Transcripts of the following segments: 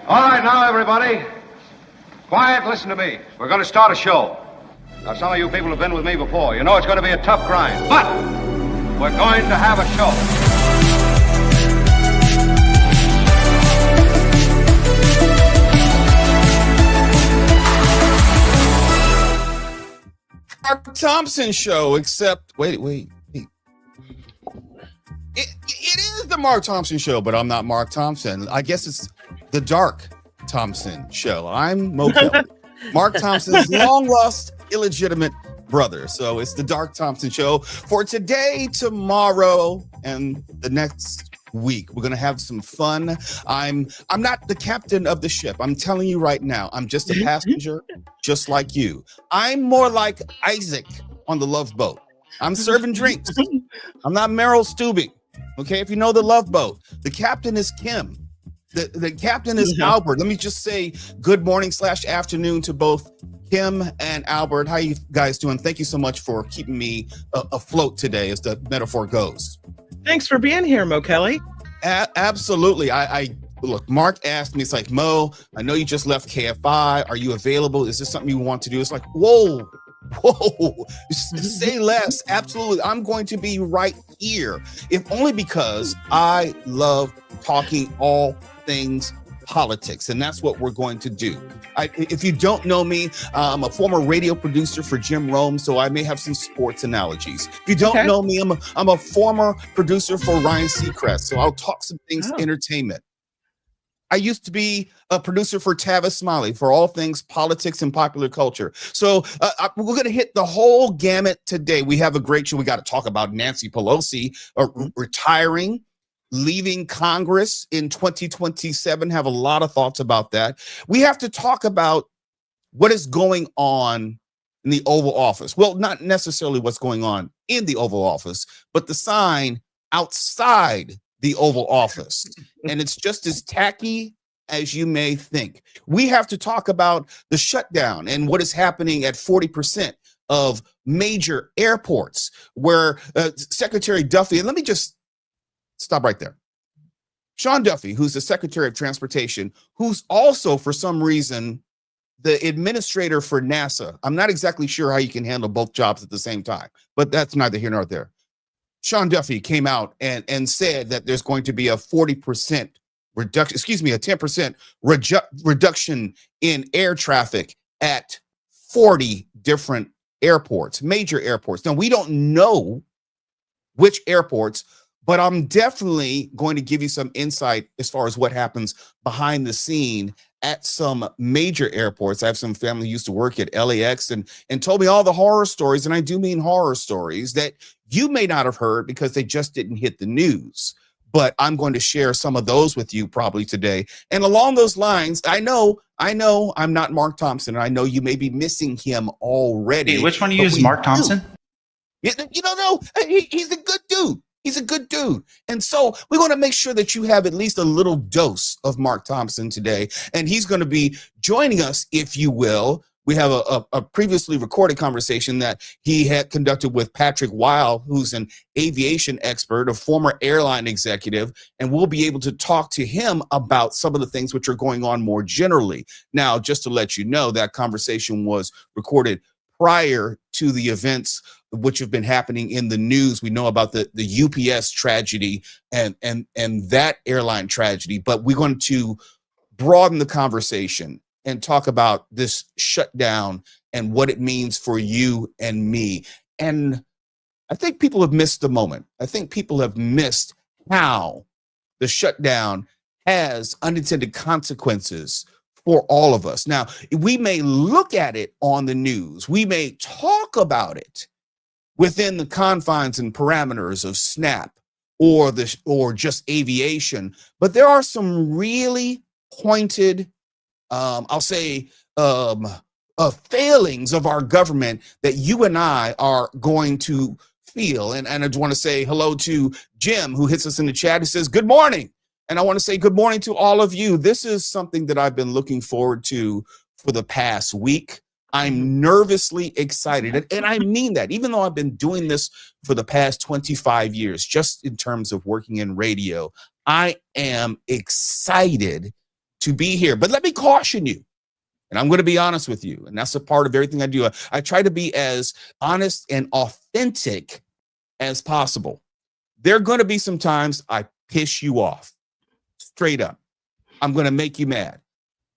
All right, now, everybody. Quiet, listen to me. We're going to start a show. Now, some of you people have been with me before. You know it's going to be a tough grind, but we're going to have a show. Mark Thompson show, except wait. It is the Mark Thompson show, but I'm not Mark Thompson. I guess it's the Dark Thompson show. I'm Mo Kelly, Mark Thompson's long lost illegitimate brother. So it's the Dark Thompson show for today, tomorrow, and the next week. We're gonna have some fun. I'm not the captain of the ship. I'm telling you right now, I'm just a passenger, just like you. I'm more like Isaac on the Love Boat. I'm serving drinks. I'm not Meryl Stubing. Okay, if you know the Love Boat, the captain is Kim. The captain is Albert. Let me just say good morning / afternoon to both Kim and Albert. How you guys doing? Thank you so much for keeping me afloat today, as the metaphor goes. Thanks for being here, Mo Kelly. Absolutely. I look, Mark asked me, it's like, Mo, I know you just left KFI. Are you available? Is this something you want to do? It's like, whoa, say less. Absolutely. I'm going to be right here, if only because I love talking all things politics, and that's what we're going to do. If you don't know me, I'm a former radio producer for Jim Rome, so I may have some sports analogies. If you don't know me, I'm a former producer for Ryan Seacrest, so I'll talk some things entertainment. I used to be a producer for Tavis Smiley for all things politics and popular culture. So we're going to hit the whole gamut today. We have a great show. We got to talk about Nancy Pelosi retiring, leaving Congress in 2027. Have a lot of thoughts about that. We have to talk about what is going on in the Oval Office. Well, not necessarily what's going on in the Oval Office, but the sign outside the Oval Office. And it's just as tacky as you may think. We have to talk about the shutdown and what is happening at 40% of major airports, where Secretary Duffy, and let me just stop right there. Sean Duffy, who's the Secretary of Transportation, who's also, for some reason, the administrator for NASA. I'm not exactly sure how you can handle both jobs at the same time, but that's neither here nor there. Sean Duffy came out and said that there's going to be a 40% reduction, a 10% reduction in air traffic at 40 different airports, major airports. Now, we don't know which airports, but I'm definitely going to give you some insight as far as what happens behind the scene at some major airports. I have some family who used to work at LAX and told me all the horror stories, and I do mean horror stories, that you may not have heard because they just didn't hit the news. But I'm going to share some of those with you probably today. And along those lines, I know I'm not Mark Thompson, and I know you may be missing him already. Hey, which one do you use, Mark Thompson? You don't know. He's a good dude. He's a good dude. And so we're going to make sure that you have at least a little dose of Mark Thompson today. And he's going to be joining us, if you will. We have a previously recorded conversation that he had conducted with Patrick Weil, who's an aviation expert, a former airline executive, and we'll be able to talk to him about some of the things which are going on more generally. Now, just to let you know, that conversation was recorded prior to the events which have been happening in the news. We know about the UPS tragedy and that airline tragedy, but we're going to broaden the conversation and talk about this shutdown and what it means for you and me. And I think people have missed the moment. I think people have missed how the shutdown has unintended consequences for all of us. Now, we may look at it on the news. We may talk about it within the confines and parameters of SNAP or just aviation, but there are some really pointed failings of our government that you and I are going to feel. And I just want to say hello to Jim, who hits us in the chat. He says, good morning. And I want to say good morning to all of you. This is something that I've been looking forward to for the past week. I'm nervously excited. And I mean that, even though I've been doing this for the past 25 years, just in terms of working in radio, I am excited to be here. But let me caution you, and I'm going to be honest with you, and that's a part of everything I do. I try to be as honest and authentic as possible. There are going to be some times I piss you off, straight up. I'm going to make you mad.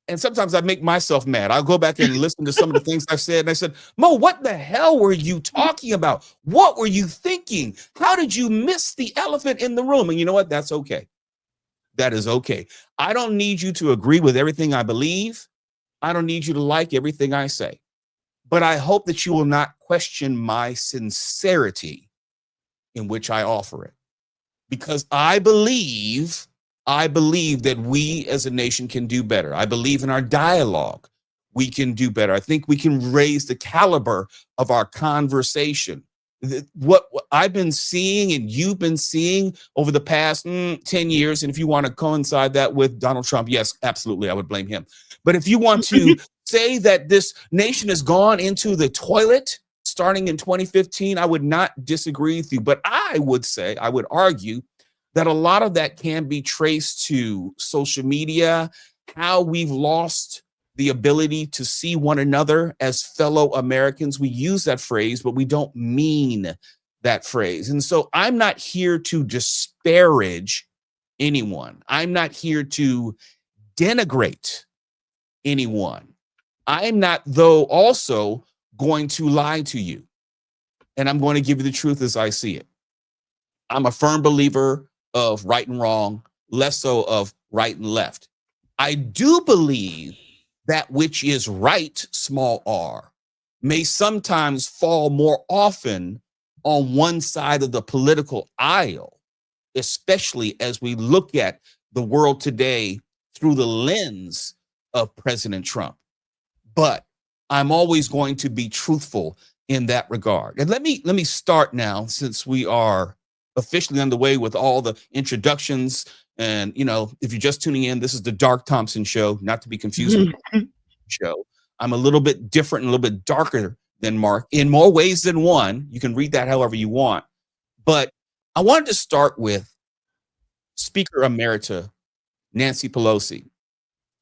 And sometimes I make myself mad. I'll go back and listen to some of the things I've said. And I said, Mo, what the hell were you talking about? What were you thinking? How did you miss the elephant in the room? And you know what? That's okay. That is okay. I don't need you to agree with everything I believe. I don't need you to like everything I say. But I hope that you will not question my sincerity in which I offer it. Because I believe that we as a nation can do better. I believe in our dialogue. We can do better. I think we can raise the caliber of our conversation. What I've been seeing and you've been seeing over the past 10 years, and if you want to coincide that with Donald Trump, yes, absolutely, I would blame him. But if you want to say that this nation has gone into the toilet starting in 2015, I would not disagree with you. But I would argue that a lot of that can be traced to social media, how we've lost the ability to see one another as fellow Americans. We use that phrase, but we don't mean that phrase. And so I'm not here to disparage anyone. I'm not here to denigrate anyone. I'm not, though, also going to lie to you. And I'm going to give you the truth as I see it. I'm a firm believer of right and wrong, less so of right and left. I do believe that which is right, small r, may sometimes fall more often on one side of the political aisle, especially as we look at the world today through the lens of President Trump. But I'm always going to be truthful in that regard. And let me start now, since we are officially underway with all the introductions. And, you know, if you're just tuning in, this is the Dark Thompson show, not to be confused with the show. I'm a little bit different and a little bit darker than Mark in more ways than one. You can read that however you want. But I wanted to start with Speaker Emerita Nancy Pelosi.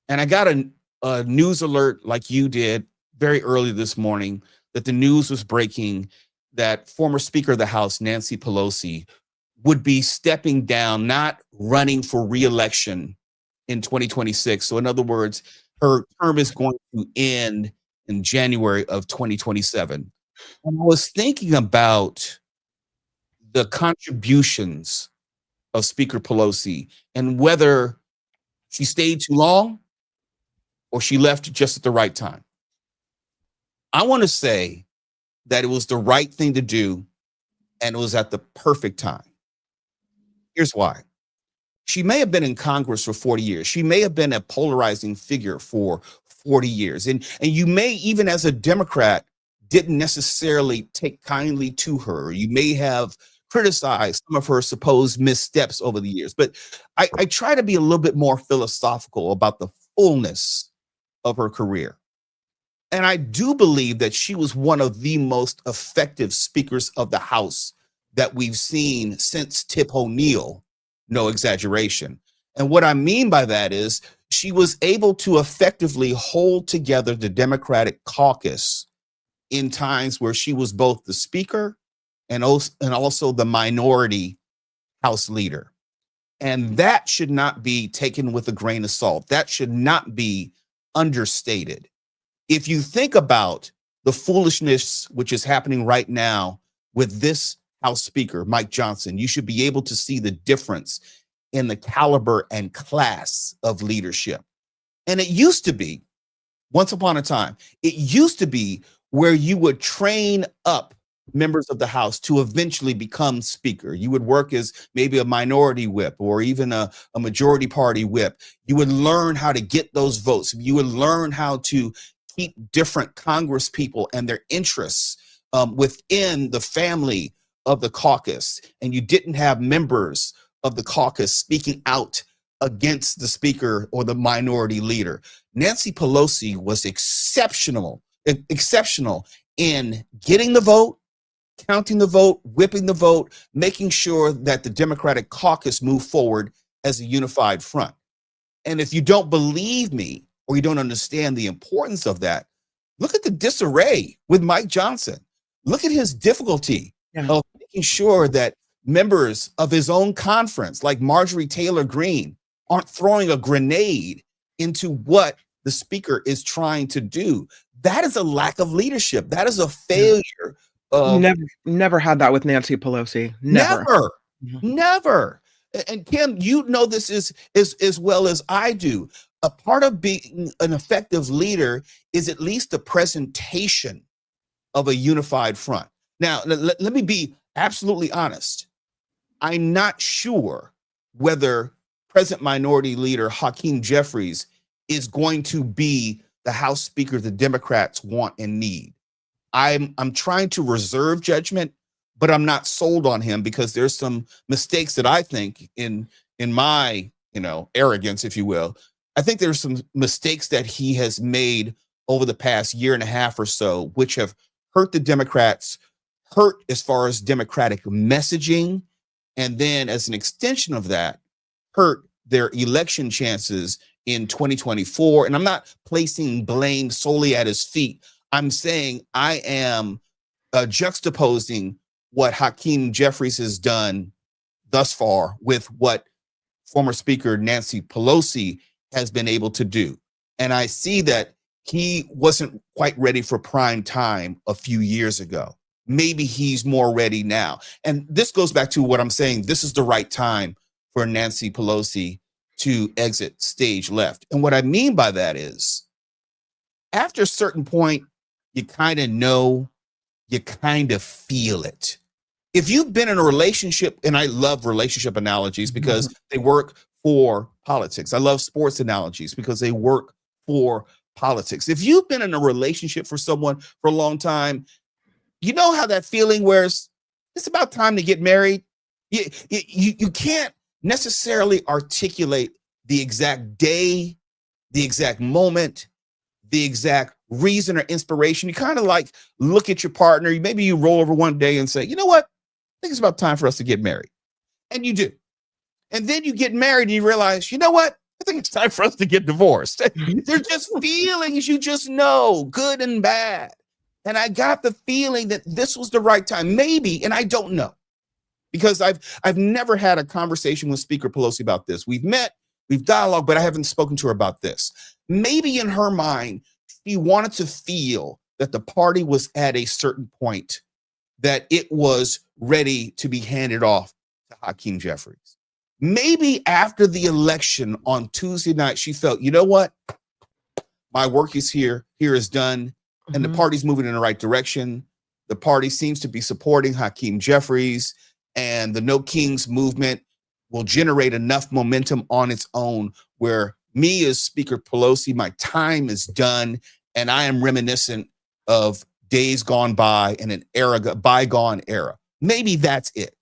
And I got a news alert like you did very early this morning that the news was breaking that former Speaker of the House, Nancy Pelosi, would be stepping down, not running for re-election in 2026. So in other words, her term is going to end in January of 2027. And I was thinking about the contributions of Speaker Pelosi and whether she stayed too long or she left just at the right time. I want to say that it was the right thing to do and it was at the perfect time. Here's why. She may have been in Congress for 40 years. She may have been a polarizing figure for 40 years. And you may, even as a Democrat, didn't necessarily take kindly to her. You may have criticized some of her supposed missteps over the years. But I try to be a little bit more philosophical about the fullness of her career. And I do believe that she was one of the most effective speakers of the House that we've seen since Tip O'Neill, no exaggeration. And what I mean by that is she was able to effectively hold together the Democratic caucus in times where she was both the speaker and also the minority House leader. And that should not be taken with a grain of salt. That should not be understated. If you think about the foolishness which is happening right now with this House Speaker, Mike Johnson, you should be able to see the difference in the caliber and class of leadership. And it used to be, once upon a time, it used to be where you would train up members of the House to eventually become speaker. You would work as maybe a minority whip or even a majority party whip. You would learn how to get those votes. You would learn how to keep different Congress people and their interests within the family of the caucus. And you didn't have members of the caucus speaking out against the speaker or the minority leader. Nancy Pelosi was exceptional in getting the vote, counting the vote, whipping the vote, making sure that the Democratic caucus moved forward as a unified front. And if you don't believe me or you don't understand the importance of that, look at the disarray with Mike Johnson. Look at his difficulty of making sure that members of his own conference, like Marjorie Taylor Greene, aren't throwing a grenade into what the speaker is trying to do. That is a lack of leadership. That is a failure. Never had that with Nancy Pelosi. Never. And Kim, you know this is as well as I do. A part of being an effective leader is at least the presentation of a unified front. Now, let me be absolutely honest. I'm not sure whether present Minority Leader Hakeem Jeffries is going to be the House Speaker the Democrats want and need. I'm trying to reserve judgment, but I'm not sold on him because there's some mistakes that I think in my, arrogance, if you will. I think there's some mistakes that he has made over the past year and a half or so, which have hurt the Democrats, hurt as far as Democratic messaging, and then as an extension of that, hurt their election chances in 2024. And I'm not placing blame solely at his feet. I'm saying I am juxtaposing what Hakeem Jeffries has done thus far with what former Speaker Nancy Pelosi has been able to do. And I see that he wasn't quite ready for prime time a few years ago. Maybe he's more ready now. And this goes back to what I'm saying. This is the right time for Nancy Pelosi to exit stage left. And what I mean by that is, after a certain point, you kind of know, you kind of feel it. If you've been in a relationship, and I love relationship analogies because they work for politics. I love sports analogies because they work for politics. If you've been in a relationship for someone for a long time, you know how that feeling where it's about time to get married. You can't necessarily articulate the exact day, the exact moment, the exact reason or inspiration. You kind of like look at your partner. Maybe you roll over one day and say, you know what? I think it's about time for us to get married. And you do. And then you get married and you realize, you know what? I think it's time for us to get divorced. They're just feelings you just know, good and bad. And I got the feeling that this was the right time. Maybe, and I don't know, because I've never had a conversation with Speaker Pelosi about this. We've met, we've dialogued, but I haven't spoken to her about this. Maybe in her mind, she wanted to feel that the party was at a certain point, that it was ready to be handed off to Hakeem Jeffries. Maybe after the election on Tuesday night, she felt, you know what? My work is here is done. And the party's moving in the right direction. The party seems to be supporting Hakeem Jeffries, and the No Kings movement will generate enough momentum on its own where me as Speaker Pelosi, my time is done, and I am reminiscent of days gone by and an bygone era. Maybe that's it.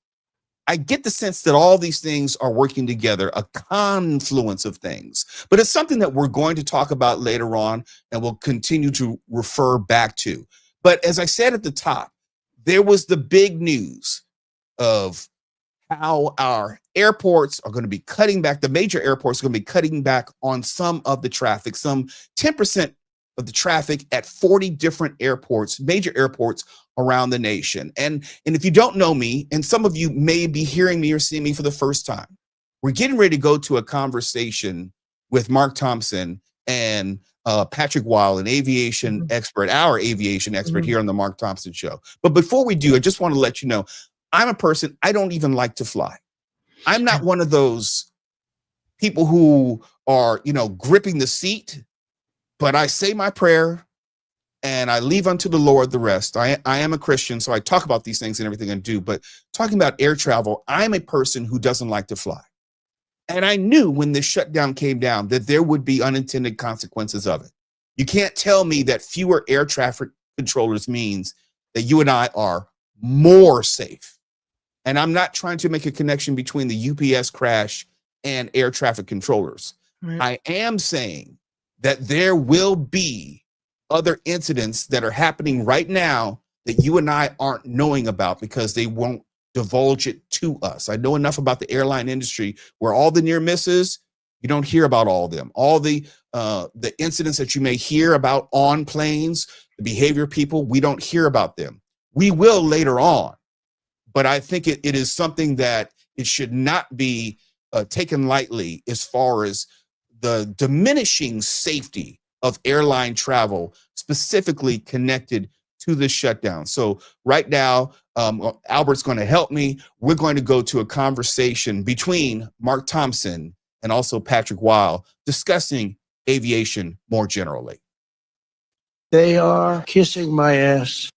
I get the sense that all these things are working together, a confluence of things, but it's something that we're going to talk about later on and we'll continue to refer back to. But as I said at the top, there was the big news of how our airports are going to be cutting back. The major airports are going to be cutting back on some of the traffic, some 10% of the traffic at 40 different airports, major airports around the nation. And if you don't know me, and some of you may be hearing me or seeing me for the first time, we're getting ready to go to a conversation with Mark Thompson and Patrick Weil, an aviation expert, our aviation expert here on the Mark Thompson Show. But before we do, I just want to let you know, I'm a person, I don't even like to fly. I'm not one of those people who are, gripping the seat, but I say my prayer and I leave unto the Lord the rest. I am a Christian, so I talk about these things and everything I do, but talking about air travel, I'm a person who doesn't like to fly. And I knew when this shutdown came down that there would be unintended consequences of it. You can't tell me that fewer air traffic controllers means that you and I are more safe. And I'm not trying to make a connection between the UPS crash and air traffic controllers. Right. I am saying that there will be other incidents that are happening right now that you and I aren't knowing about because they won't divulge it to us. I know enough about the airline industry where all the near misses, You don't hear about all of them. All the incidents that you may hear about on planes, the behavior of people, we don't hear about them. We will later on. But I think it is something that it should not be taken lightly as far as the diminishing safety of airline travel, specifically connected to the shutdown. So right now, Albert's going to help me. We're going to go to a conversation between Mark Thompson and also Patrick Weil discussing aviation more generally. They are kissing my ass.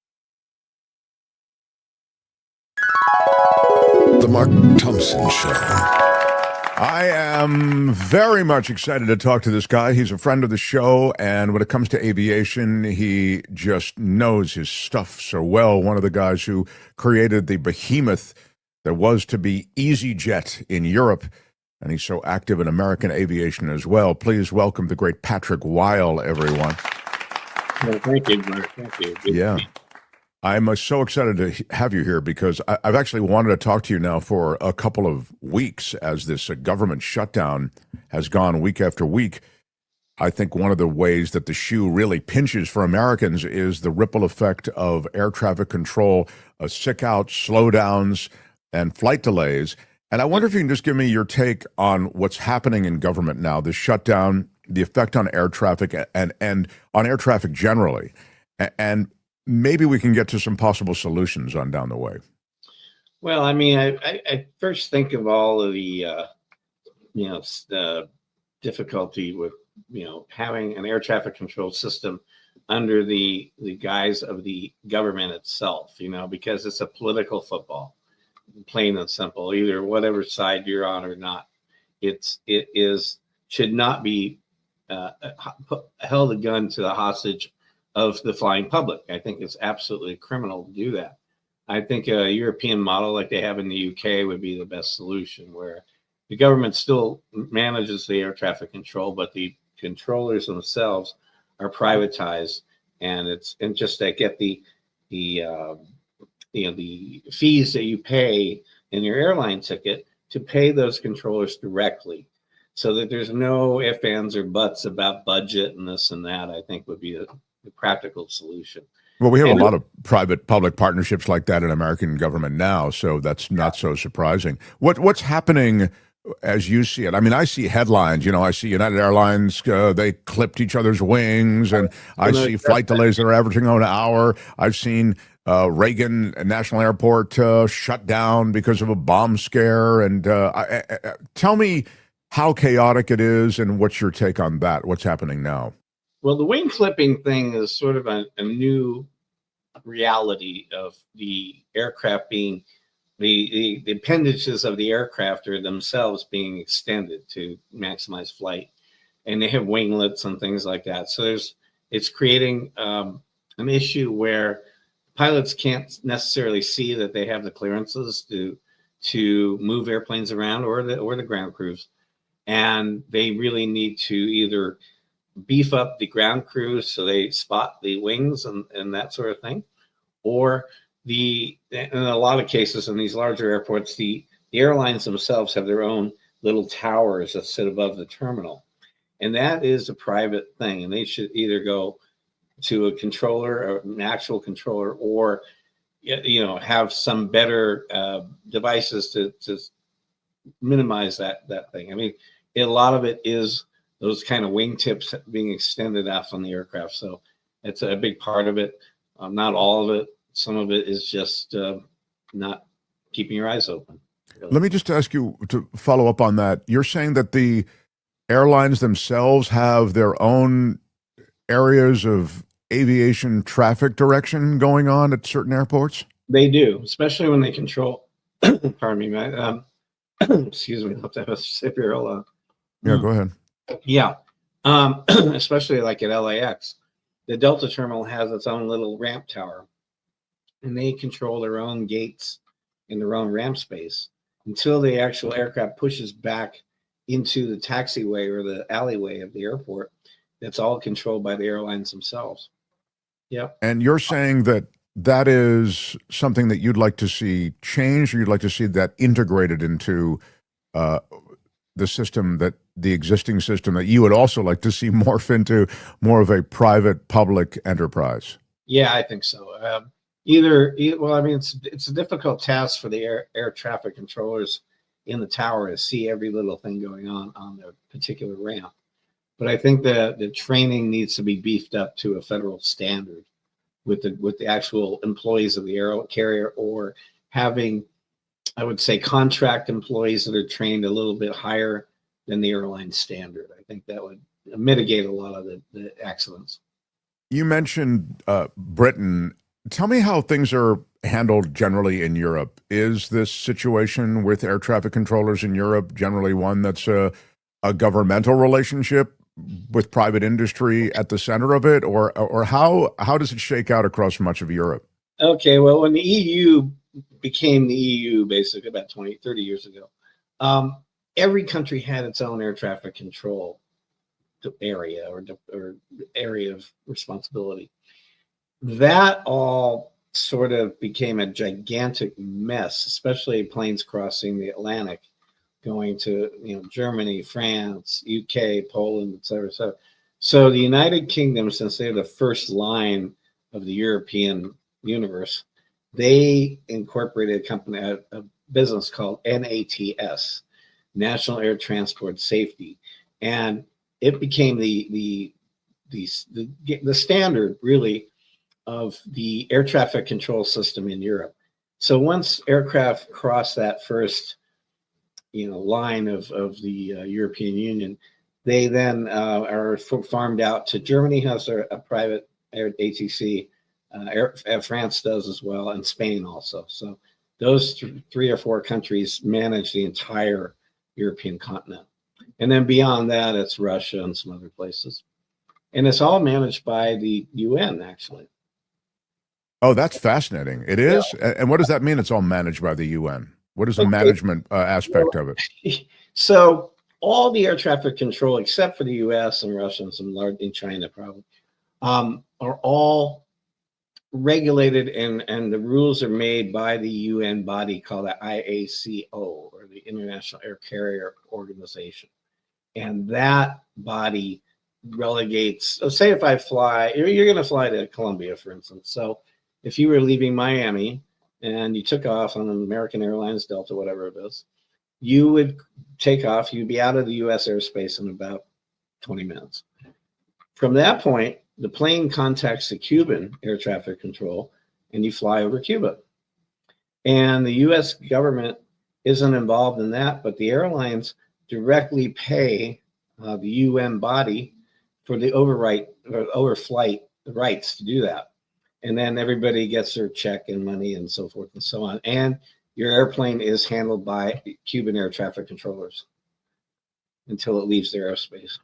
The Mark Thompson Show. I am very much excited to talk to this guy. He's a friend of the show, and when it comes to aviation, he just knows his stuff so well. One of the guys who created the behemoth that was to be EasyJet in Europe, and he's so active in American aviation as well. Please welcome the great Patrick Weil, everyone. Well, thank you, Mark. Thank you. Good Yeah. I'm so excited to have you here because I've actually wanted to talk to you now for a couple of weeks as this government shutdown has gone week after week. I think one of the ways that the shoe really pinches for Americans is the ripple effect of air traffic control, sick outs, slowdowns, and flight delays. And I wonder if you can just give me your take on what's happening in government now, the shutdown, the effect on air traffic and on air traffic generally. And maybe we can get to some possible solutions on down the way. Well, I mean, I first think of all of the, the difficulty with, having an air traffic control system under the guise of the government itself, because it's a political football, plain and simple, either whatever side you're on or not. Should not be held a gun to the hostage of the flying public. I think it's absolutely criminal to do that. I think a European model like they have in the UK would be the best solution, where the government still manages the air traffic control, but the controllers themselves are privatized, and just to get the fees that you pay in your airline ticket to pay those controllers directly, so that there's no ifs, ands, or buts about budget and this and that. I think would be the practical solution. Well, we have a lot of private-public partnerships like that in American government now, so that's not so surprising. What's happening as you see it? I mean, I see headlines. I see United Airlines, they clipped each other's wings, and I see flight delays that are averaging an hour. I've seen Reagan National Airport shut down because of a bomb scare. And tell me how chaotic it is and what's your take on that? What's happening now? Well, the wing clipping thing is sort of a new reality of the aircraft being the appendages of the aircraft are themselves being extended to maximize flight, and they have winglets and things like that. So it's creating an issue where pilots can't necessarily see that they have the clearances to move airplanes around, or the ground crews, and they really need to either beef up the ground crews so they spot the wings and that sort of thing, or in a lot of cases in these larger airports, the airlines themselves have their own little towers that sit above the terminal, and that is a private thing, and they should either go to a controller, or an actual controller, or have some better devices to minimize that thing. I mean, a lot of it is those kind of wingtips being extended out on the aircraft. So it's a big part of it. Not all of it. Some of it is just not keeping your eyes open. Really. Let me just ask you to follow up on that. You're saying that the airlines themselves have their own areas of aviation traffic direction going on at certain airports? They do, especially when they control, pardon me, excuse me, I'll have to have a sip here. Yeah, go ahead. Yeah, especially like at LAX, the Delta terminal has its own little ramp tower, and they control their own gates in their own ramp space until the actual aircraft pushes back into the taxiway or the alleyway of the airport. That's all controlled by the airlines themselves. Yep. And you're saying that is something that you'd like to see change, or you'd like to see that integrated into the system that the existing system that you would also like to see morph into more of a private public enterprise? Yeah, I think so. Well, I mean, it's a difficult task for the air traffic controllers in the tower to see every little thing going on their particular ramp. But I think that the training needs to be beefed up to a federal standard with the actual employees of the air carrier, or having, I would say, contract employees that are trained a little bit higher than the airline standard. I think that would mitigate a lot of the accidents. You mentioned Britain. Tell me how things are handled generally in Europe. Is this situation with air traffic controllers in Europe generally one that's a governmental relationship with private industry at the center of it, or how does it shake out across much of Europe? Okay, well, when the EU became the EU, basically about 20, 30 years ago, every country had its own air traffic control area or area of responsibility. That all sort of became a gigantic mess, especially planes crossing the Atlantic, going to Germany, France, UK, Poland, et cetera, et cetera. So the United Kingdom, since they're the first line of the European universe, they incorporated a business called NATS, National Air Transport Safety, and it became the standard, really, of the air traffic control system in Europe. So once aircraft cross that first line of the European Union, they then are farmed out to Germany, has a private air ATC, France does as well, and Spain also. So those three or four countries manage the entire European continent. And then beyond that, it's Russia and some other places. And it's all managed by the UN, actually. Oh, that's fascinating. It is? Yeah. And what does that mean, it's all managed by the UN? What is the management aspect of it? So all the air traffic control, except for the US and Russia and some large in China probably, are all regulated, and the rules are made by the UN body called the IACO, or the International Air Carrier Organization. And that body relegates, say if I fly, you're going to fly to Colombia, for instance. So if you were leaving Miami and you took off on an American Airlines, Delta, whatever it is, you would take off, you'd be out of the US airspace in about 20 minutes. From that point, the plane contacts the Cuban air traffic control, and you fly over Cuba. And the US government isn't involved in that, but the airlines directly pay the UN body for the overflight rights to do that. And then everybody gets their check and money and so forth and so on. And your airplane is handled by Cuban air traffic controllers until it leaves their airspace.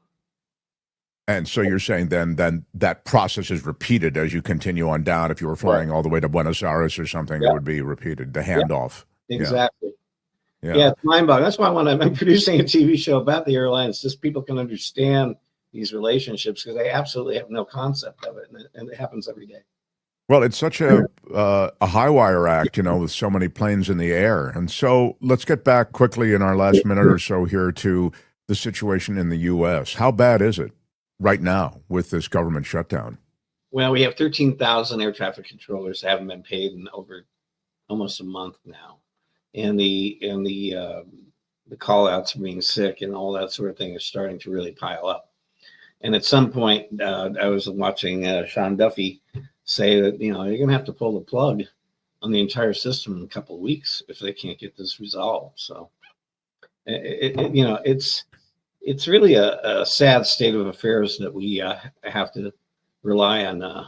And so you're saying then that process is repeated as you continue on down. If you were flying all the way to Buenos Aires or something, it would be repeated, the handoff. Exactly. Yeah, it's mind-boggling. That's why when I'm producing a TV show about the airlines, just people can understand these relationships, because they absolutely have no concept of it, and it happens every day. Well, it's such a high wire act, with so many planes in the air. And so let's get back quickly in our last minute or so here to the situation in the U.S. How bad is it right now with this government shutdown? Well, we have 13,000 air traffic controllers that haven't been paid in over almost a month now. And the call outs for being sick and all that sort of thing is starting to really pile up. And at some point, I was watching Sean Duffy say that, you're going to have to pull the plug on the entire system in a couple of weeks if they can't get this resolved. So, it's really a sad state of affairs that we have to rely on,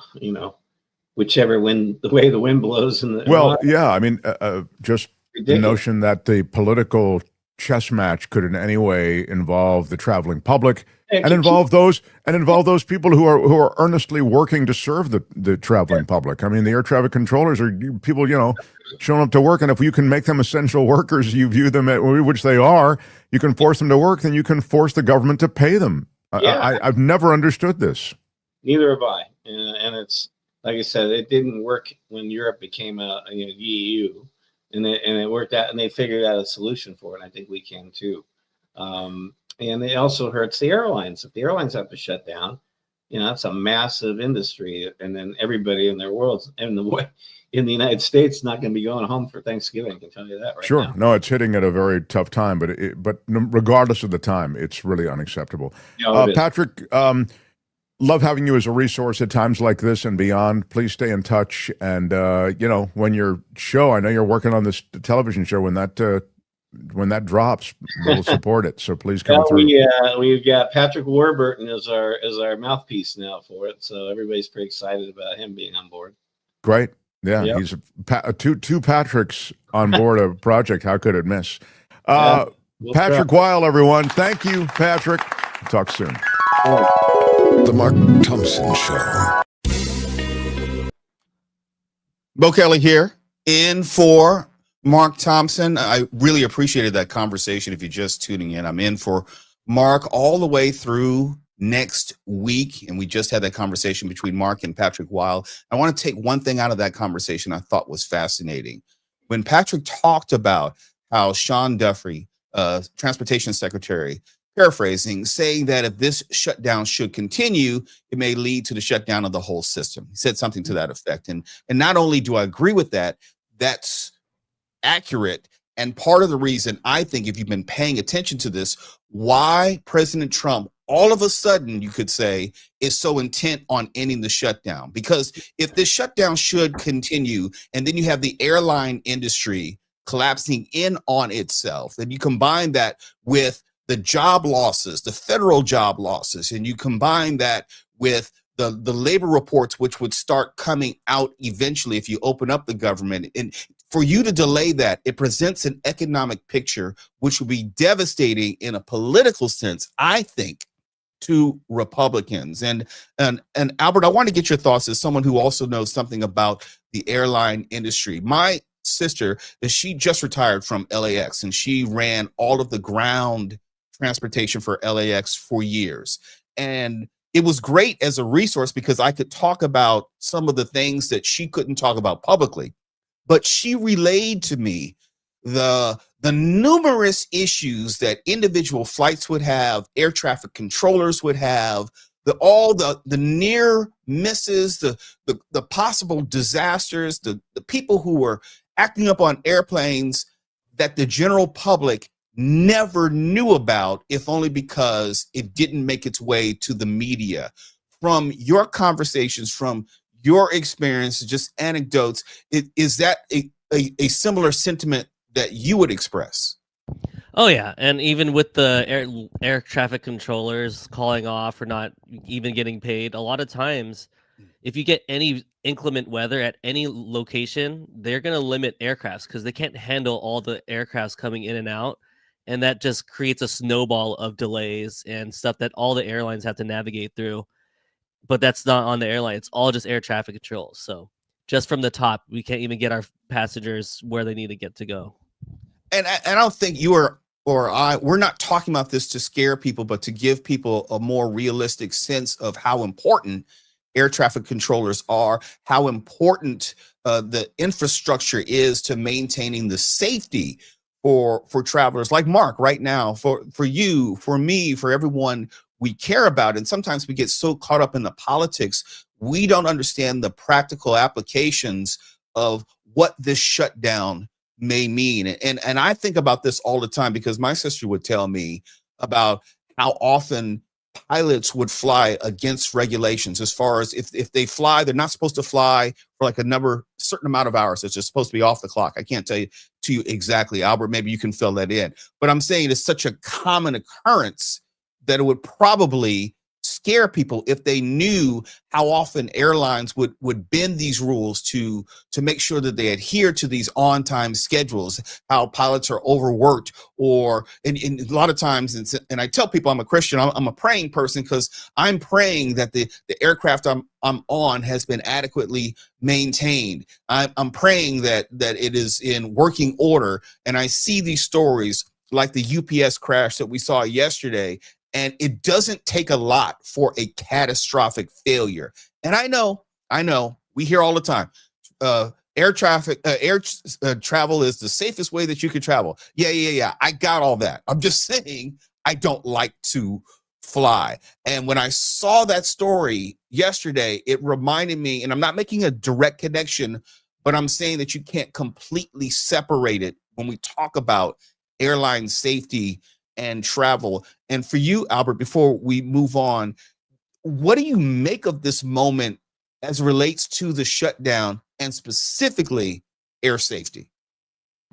whichever the way the wind blows. I mean, just ridiculous. The notion that the political chess match could in any way involve the traveling public and involve those people who are earnestly working to serve the traveling public. I mean, the air traffic controllers are people, showing up to work, and if you can make them essential workers, you view them at which they are, you can force them to work, then you can force the government to pay them. I've never understood this. Neither have I. And it's, like I said, it didn't work when Europe became the EU, and it worked out, and they figured out a solution for it. And I think we can too. And it also hurts the airlines. If the airlines have to shut down, that's a massive industry, and then everybody in their world in the United States is not going to be going home for Thanksgiving. I can tell you that right Sure. now. No, it's hitting at a very tough time, but regardless of the time, it's really unacceptable. Patrick, love having you as a resource at times like this and beyond. Please stay in touch. And, when your show, I know you're working on this television show, when that drops, we'll support it. So please come through. We've got Patrick Warburton as our mouthpiece now for it. So everybody's pretty excited about him being on board. Great. Yeah. Yep. He's two Patricks on board a project. How could it miss? Patrick Weil, everyone. Thank you, Patrick. Talk soon. The Mark Thompson Show. Bo Kelly here, in for Mark Thompson. I really appreciated that conversation. If you're just tuning in, I'm in for Mark all the way through next week. And we just had that conversation between Mark and Patrick Weil. I want to take one thing out of that conversation I thought was fascinating. When Patrick talked about how Sean Duffy, Transportation Secretary, paraphrasing, saying that if this shutdown should continue, it may lead to the shutdown of the whole system. He said something to that effect. And not only do I agree with that, that's accurate. And part of the reason, I think, if you've been paying attention to this, why President Trump, all of a sudden, you could say, is so intent on ending the shutdown. Because if this shutdown should continue, and then you have the airline industry collapsing in on itself, and you combine that with the job losses, the federal job losses, and you combine that with the labor reports, which would start coming out eventually if you open up the government. And for you to delay that, it presents an economic picture which would be devastating in a political sense, I think, to Republicans. And Albert, I want to get your thoughts as someone who also knows something about the airline industry. My sister, she just retired from LAX, and she ran all of the ground transportation for LAX for years. And it was great as a resource because I could talk about some of the things that she couldn't talk about publicly, but she relayed to me the numerous issues that individual flights would have, air traffic controllers would have, all the near misses, the possible disasters, the people who were acting up on airplanes that the general public never knew about, if only because it didn't make its way to the media. From your conversations, from your experience, just anecdotes, is that a similar sentiment that you would express? Oh yeah, and even with the air traffic controllers calling off or not even getting paid, a lot of times, if you get any inclement weather at any location, they're going to limit aircrafts because they can't handle all the aircrafts coming in and out. And that just creates a snowball of delays and stuff that all the airlines have to navigate through. But that's not on the airline. It's all just air traffic control. So just from the top, we can't even get our passengers where they need to get to go. And I don't think you or we're not talking about this to scare people, but to give people a more realistic sense of how important air traffic controllers are, how important the infrastructure is to maintaining the safety for travelers like Mark right now, for you, for me, for everyone we care about. And sometimes we get so caught up in the politics, we don't understand the practical applications of what this shutdown may mean. And I think about this all the time because my sister would tell me about how often pilots would fly against regulations, as far as if they fly, they're not supposed to fly for like a certain amount of hours. It's just supposed to be off the clock. I can't tell you to you exactly, Albert. Maybe you can fill that in. But I'm saying it's such a common occurrence that it would probably scare people if they knew how often airlines would bend these rules to make sure that they adhere to these on-time schedules, how pilots are overworked, and a lot of times, and I tell people I'm a Christian, I'm a praying person, because I'm praying that the aircraft I'm on has been adequately maintained. I'm praying that it is in working order, and I see these stories like the UPS crash that we saw yesterday. And it doesn't take a lot for a catastrophic failure. And I know, we hear all the time, air travel is the safest way that you can travel. Yeah. I got all that. I'm just saying, I don't like to fly. And when I saw that story yesterday, it reminded me, and I'm not making a direct connection, but I'm saying that you can't completely separate it when we talk about airline safety and travel. And for you, Albert, before we move on, what do you make of this moment as it relates to the shutdown and specifically air safety?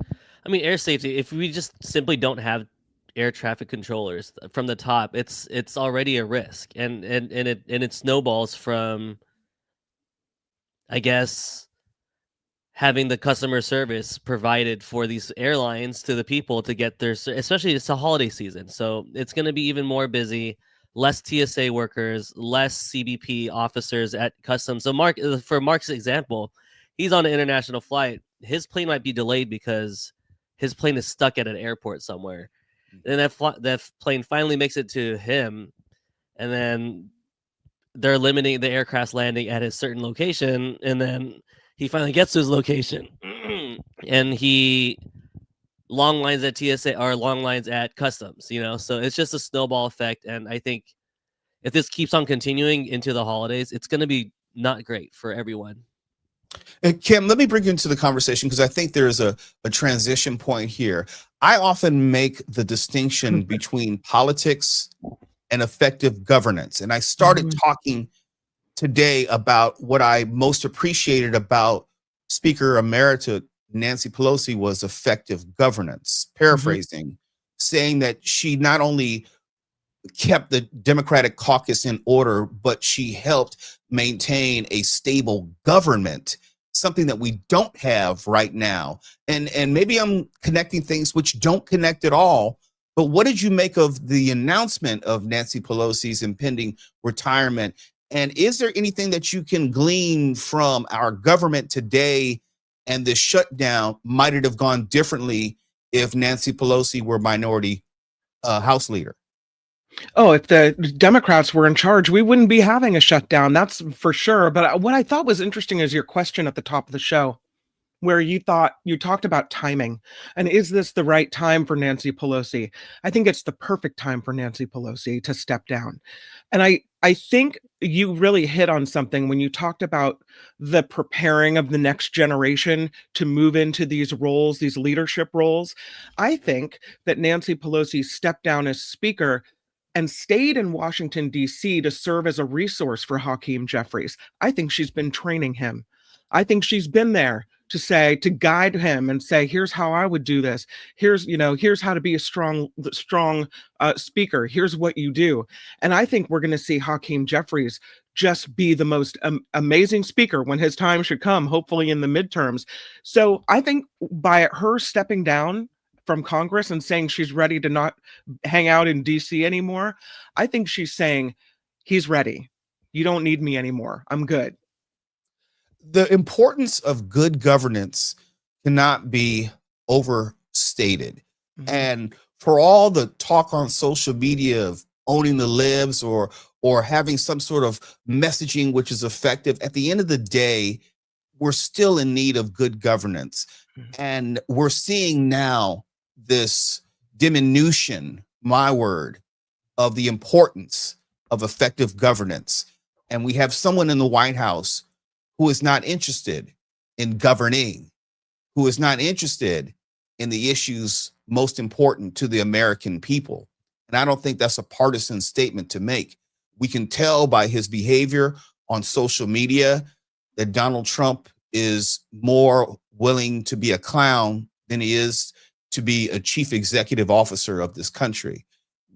I mean, air safety, if we just simply don't have air traffic controllers from the top, it's already a risk. And it snowballs from, I guess, having the customer service provided for these airlines to the people to get their, especially it's a holiday season. So it's going to be even more busy, less TSA workers, less CBP officers at customs. So for Mark's example, he's on an international flight. His plane might be delayed because his plane is stuck at an airport somewhere. And that plane finally makes it to him. And then they're limiting the aircraft's landing at a certain location. And then he finally gets to his location and he long lines at TSA or long lines at customs, so it's just a snowball effect. And I think if this keeps on continuing into the holidays, it's going to be not great for everyone. And Kim, let me bring you into the conversation because I think there's a transition point here. I often make the distinction between politics and effective governance. And I started talking today about what I most appreciated about Speaker Emerita Nancy Pelosi was effective governance, paraphrasing, saying that she not only kept the Democratic caucus in order, but she helped maintain a stable government, something that we don't have right now. And maybe I'm connecting things which don't connect at all, but what did you make of the announcement of Nancy Pelosi's impending retirement? And is there anything that you can glean from our government today and the shutdown? Might it have gone differently if Nancy Pelosi were minority House leader? Oh, if the Democrats were in charge, we wouldn't be having a shutdown. That's for sure. But what I thought was interesting is your question at the top of the show, where you talked about timing. And is this the right time for Nancy Pelosi? I think it's the perfect time for Nancy Pelosi to step down. And I think you really hit on something when you talked about the preparing of the next generation to move into these roles, these leadership roles. I think that Nancy Pelosi stepped down as speaker and stayed in Washington, D.C. to serve as a resource for Hakeem Jeffries. I think she's been training him. I think she's been there to guide him and say, here's how I would do this. Here's how to be a strong speaker. Here's what you do. And I think we're going to see Hakeem Jeffries just be the most amazing speaker when his time should come, hopefully in the midterms. So I think by her stepping down from Congress and saying she's ready to not hang out in DC anymore, I think she's saying, he's ready. You don't need me anymore. I'm good. The importance of good governance cannot be overstated. And for all the talk on social media of owning the libs or having some sort of messaging which is effective, at the end of the day, we're still in need of good governance. And we're seeing now this diminution, my word, of the importance of effective governance. And we have someone in the White House who is not interested in governing, who is not interested in the issues most important to the American people. And I don't think that's a partisan statement to make. We can tell by his behavior on social media that Donald Trump is more willing to be a clown than he is to be a chief executive officer of this country.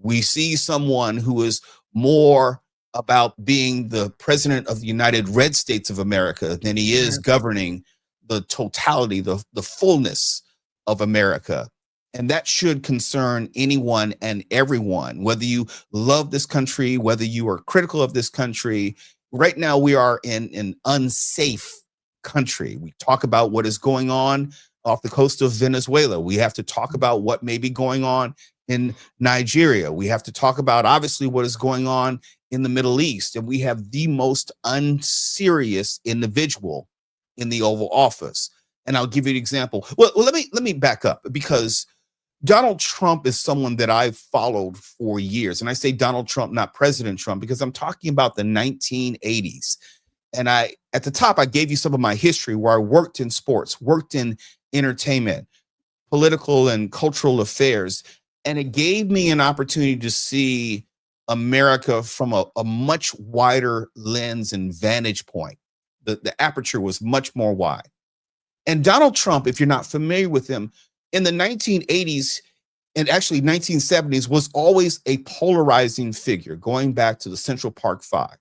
We see someone who is more about being the president of the United Red States of America than he is governing the totality, the fullness of America. And that should concern anyone and everyone, whether you love this country, whether you are critical of this country. Right now, we are in an unsafe country. We talk about what is going on off the coast of Venezuela. We have to talk about what may be going on in Nigeria. We have to talk about, obviously, what is going on in the Middle East. And we have the most unserious individual in the Oval Office. And I'll give you an example. Well, let me back up, because Donald Trump is someone that I've followed for years. And I say Donald Trump, not President Trump, because I'm talking about the 1980s. And at the top, I gave you some of my history where I worked in sports, worked in entertainment, political and cultural affairs. And it gave me an opportunity to see America from a much wider lens and vantage point. The aperture was much more wide. And Donald Trump, if you're not familiar with him, in the 1980s and actually 1970s was always a polarizing figure, going back to the Central Park Five.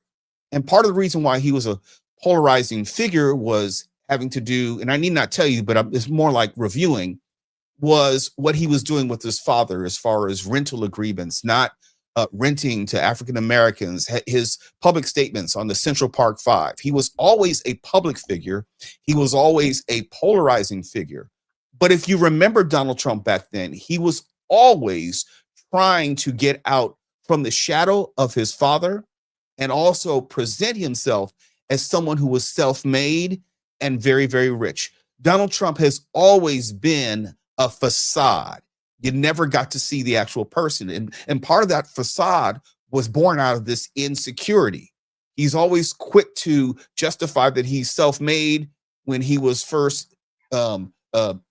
And part of the reason why he was a polarizing figure was having to do, and I need not tell you, but it's more like reviewing, was what he was doing with his father as far as rental agreements, not renting to African Americans, his public statements on the Central Park Five. He was always a public figure. He was always a polarizing figure. But if you remember Donald Trump back then, he was always trying to get out from the shadow of his father and also present himself as someone who was self-made and very, very rich. Donald Trump has always been a facade. You never got to see the actual person. And part of that facade was born out of this insecurity. He's always quick to justify that he's self-made when he was first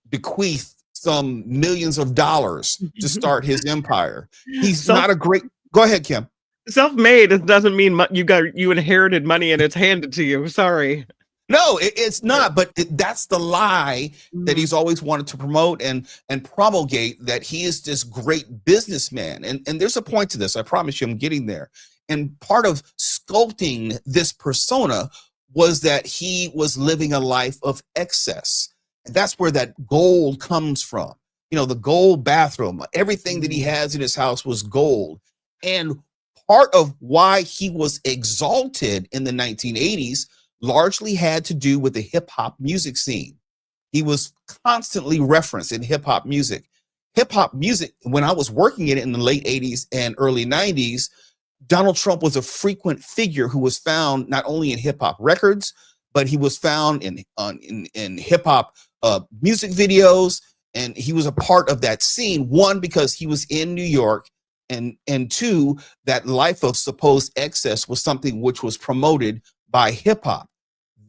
bequeathed some millions of dollars to start his empire. He's not a great. Go ahead, Kim. Self-made doesn't mean you inherited money and it's handed to you. Sorry. No, it's not. But that's the lie that he's always wanted to promote and promulgate, that he is this great businessman. And there's a point to this. I promise you, I'm getting there. And part of sculpting this persona was that he was living a life of excess. And that's where that gold comes from. You know, the gold bathroom, everything that he has in his house was gold. And part of why he was exalted in the 1980s largely had to do with the hip hop music scene. He was constantly referenced in hip hop music. Hip hop music, when I was working in it in the late 80s and early 90s, Donald Trump was a frequent figure who was found not only in hip hop records, but he was found in hip hop music videos, and he was a part of that scene. One, because he was in New York, and two, that life of supposed excess was something which was promoted by hip hop.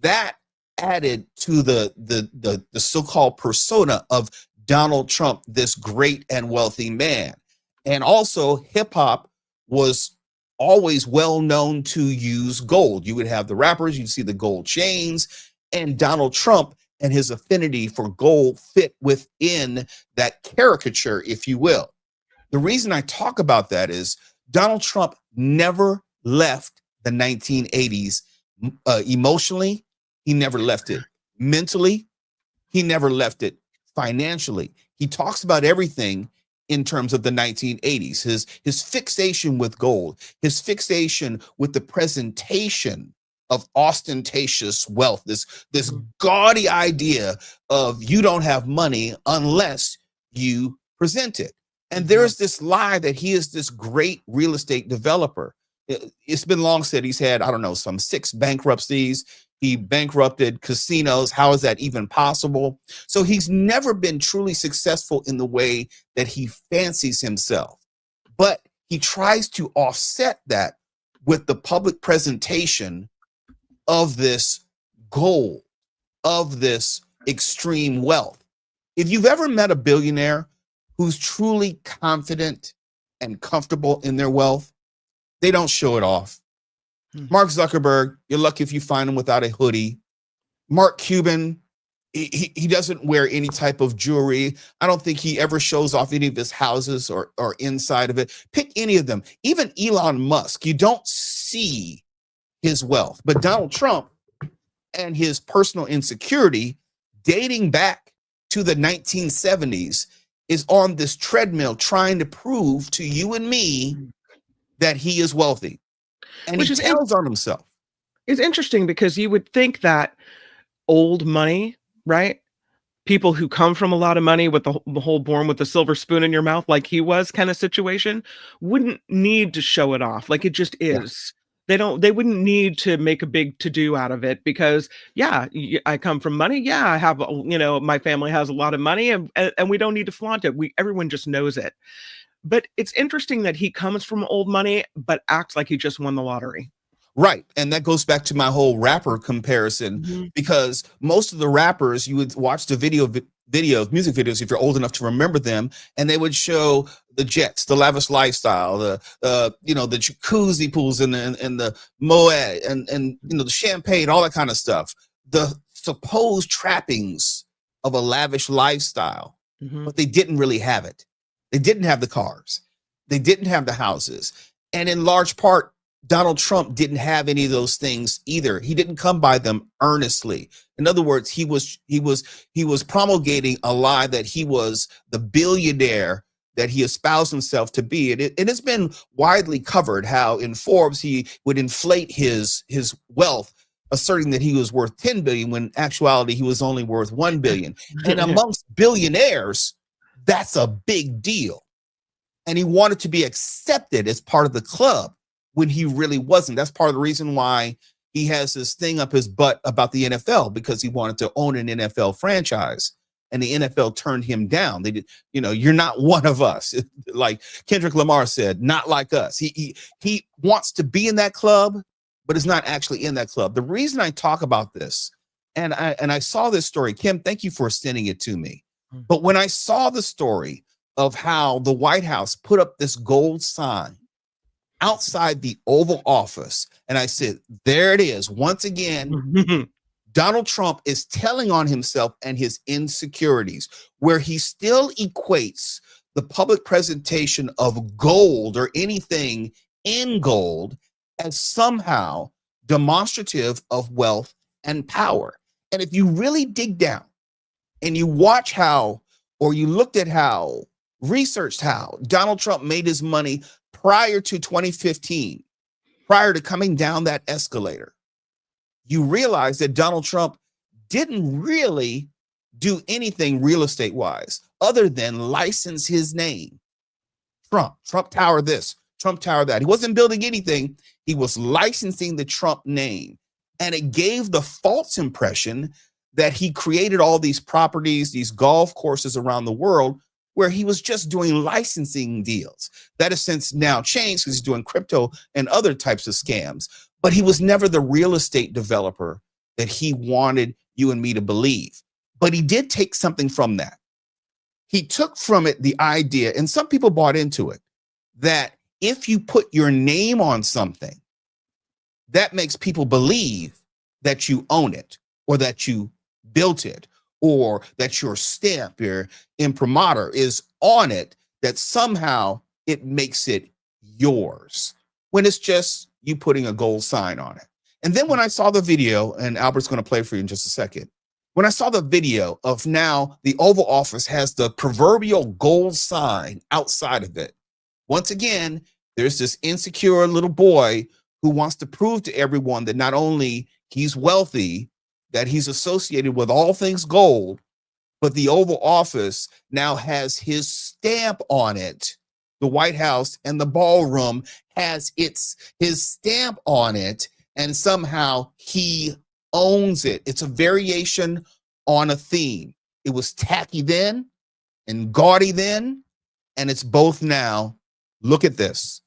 That added to the so-called persona of Donald Trump, this great and wealthy man. And also, hip hop was always well known to use gold. You would have the rappers, you'd see the gold chains, and Donald Trump and his affinity for gold fit within that caricature, if you will. The reason I talk about that is Donald Trump never left the 1980s emotionally. He never left it mentally. He never left it financially. He talks about everything in terms of the 1980s, his fixation with gold, his fixation with the presentation of ostentatious wealth, this gaudy idea of you don't have money unless you present it. And there's this lie that he is this great real estate developer. It's been long said he's had, I don't know, some 6 bankruptcies. He bankrupted casinos. How is that even possible? So he's never been truly successful in the way that he fancies himself. But he tries to offset that with the public presentation of this gold, of this extreme wealth. If you've ever met a billionaire who's truly confident and comfortable in their wealth, they don't show it off. Mark Zuckerberg, you're lucky if you find him without a hoodie. Mark Cuban, he doesn't wear any type of jewelry. I don't think he ever shows off any of his houses or inside of it. Pick any of them. Even Elon Musk, you don't see his wealth. But Donald Trump and his personal insecurity dating back to the 1970s is on this treadmill trying to prove to you and me that he is wealthy. And he tells on himself. It's interesting because you would think that old money, right? People who come from a lot of money with the whole born with the silver spoon in your mouth, like he was kind of situation, wouldn't need to show it off. Like it just is. They wouldn't need to make a big to-do out of it because, yeah, I come from money. Yeah, I have, my family has a lot of money, and we don't need to flaunt it. Everyone just knows it. But it's interesting that he comes from old money, but acts like he just won the lottery. Right. And that goes back to my whole rapper comparison, because most of the rappers, you would watch the music videos, if you're old enough to remember them, and they would show the jets, the lavish lifestyle, the jacuzzi pools and the Moet and the champagne, all that kind of stuff, the supposed trappings of a lavish lifestyle, but they didn't really have it. They didn't have the cars. They didn't have the houses. And in large part, Donald Trump didn't have any of those things either. He didn't come by them earnestly. In other words, he was promulgating a lie that he was the billionaire that he espoused himself to be. And it's been widely covered how in Forbes he would inflate his wealth, asserting that he was worth 10 billion when in actuality he was only worth 1 billion. And amongst billionaires, that's a big deal. And he wanted to be accepted as part of the club when he really wasn't. That's part of the reason why he has this thing up his butt about the NFL, because he wanted to own an NFL franchise and the NFL turned him down. They did, you're not one of us. Like Kendrick Lamar said, not like us. He wants to be in that club, but is not actually in that club. The reason I talk about this, and I saw this story, Kim, thank you for sending it to me. But when I saw the story of how the White House put up this gold sign outside the Oval Office, and I said, there it is. Once again, Donald Trump is telling on himself and his insecurities, where he still equates the public presentation of gold or anything in gold as somehow demonstrative of wealth and power. And if you really dig down and you watch how, or you looked at how, researched how Donald Trump made his money prior to 2015, prior to coming down that escalator, you realize that Donald Trump didn't really do anything real estate wise other than license his name. Trump Tower this, Trump Tower that. He wasn't building anything. He was licensing the Trump name. And it gave the false impression that he created all these properties, these golf courses around the world, where he was just doing licensing deals. That has since now changed because he's doing crypto and other types of scams. But he was never the real estate developer that he wanted you and me to believe. But he did take something from that. He took from it the idea, and some people bought into it, that if you put your name on something, that makes people believe that you own it, or that you built it, or that your stamp, your imprimatur is on it, that somehow it makes it yours, when it's just you putting a gold sign on it. And then when I saw the video, and Albert's going to play for you in just a second, when I saw the video of now the Oval Office has the proverbial gold sign outside of it, once again, there's this insecure little boy who wants to prove to everyone that not only he's wealthy, that he's associated with all things gold, but the Oval Office now has his stamp on it. The White House and the ballroom has his stamp on it, and somehow he owns it. It's a variation on a theme. It was tacky then and gaudy then, and it's both now. Look at this.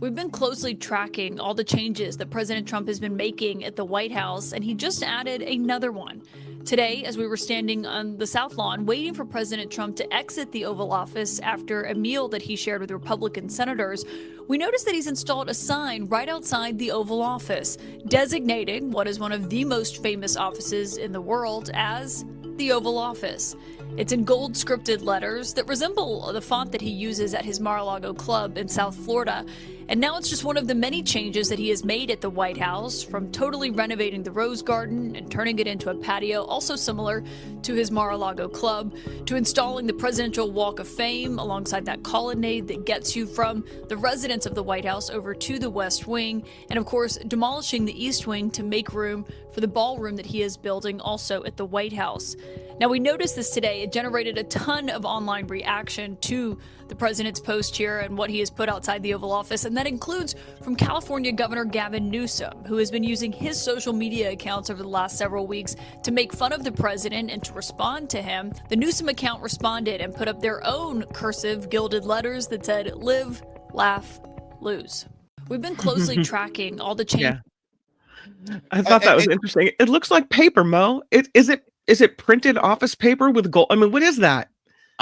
We've been closely tracking all the changes that President Trump has been making at the White House, and he just added another one. Today, as we were standing on the South Lawn waiting for President Trump to exit the Oval Office after a meal that he shared with Republican senators, we noticed that he's installed a sign right outside the Oval Office, designating what is one of the most famous offices in the world as the Oval Office. It's in gold scripted letters that resemble the font that he uses at his Mar-a-Lago club in South Florida. And now it's just one of the many changes that he has made at the White House, from totally renovating the Rose Garden and turning it into a patio, also similar to his Mar-a-Lago club, to installing the Presidential Walk of Fame alongside that colonnade that gets you from the residence of the White House over to the West Wing, and of course demolishing the East Wing to make room for the ballroom that he is building also at the White House. Now, we noticed this today. It generated a ton of online reaction to the president's post here and what he has put outside the Oval Office. And that includes from California Governor Gavin Newsom, who has been using his social media accounts over the last several weeks to make fun of the president and to respond to him. The Newsom account responded and put up their own cursive gilded letters that said, "Live, laugh, lose." We've been closely tracking all the changes. Yeah. I thought that was interesting. It looks like paper, Mo. Is it printed office paper with gold? I mean, what is that?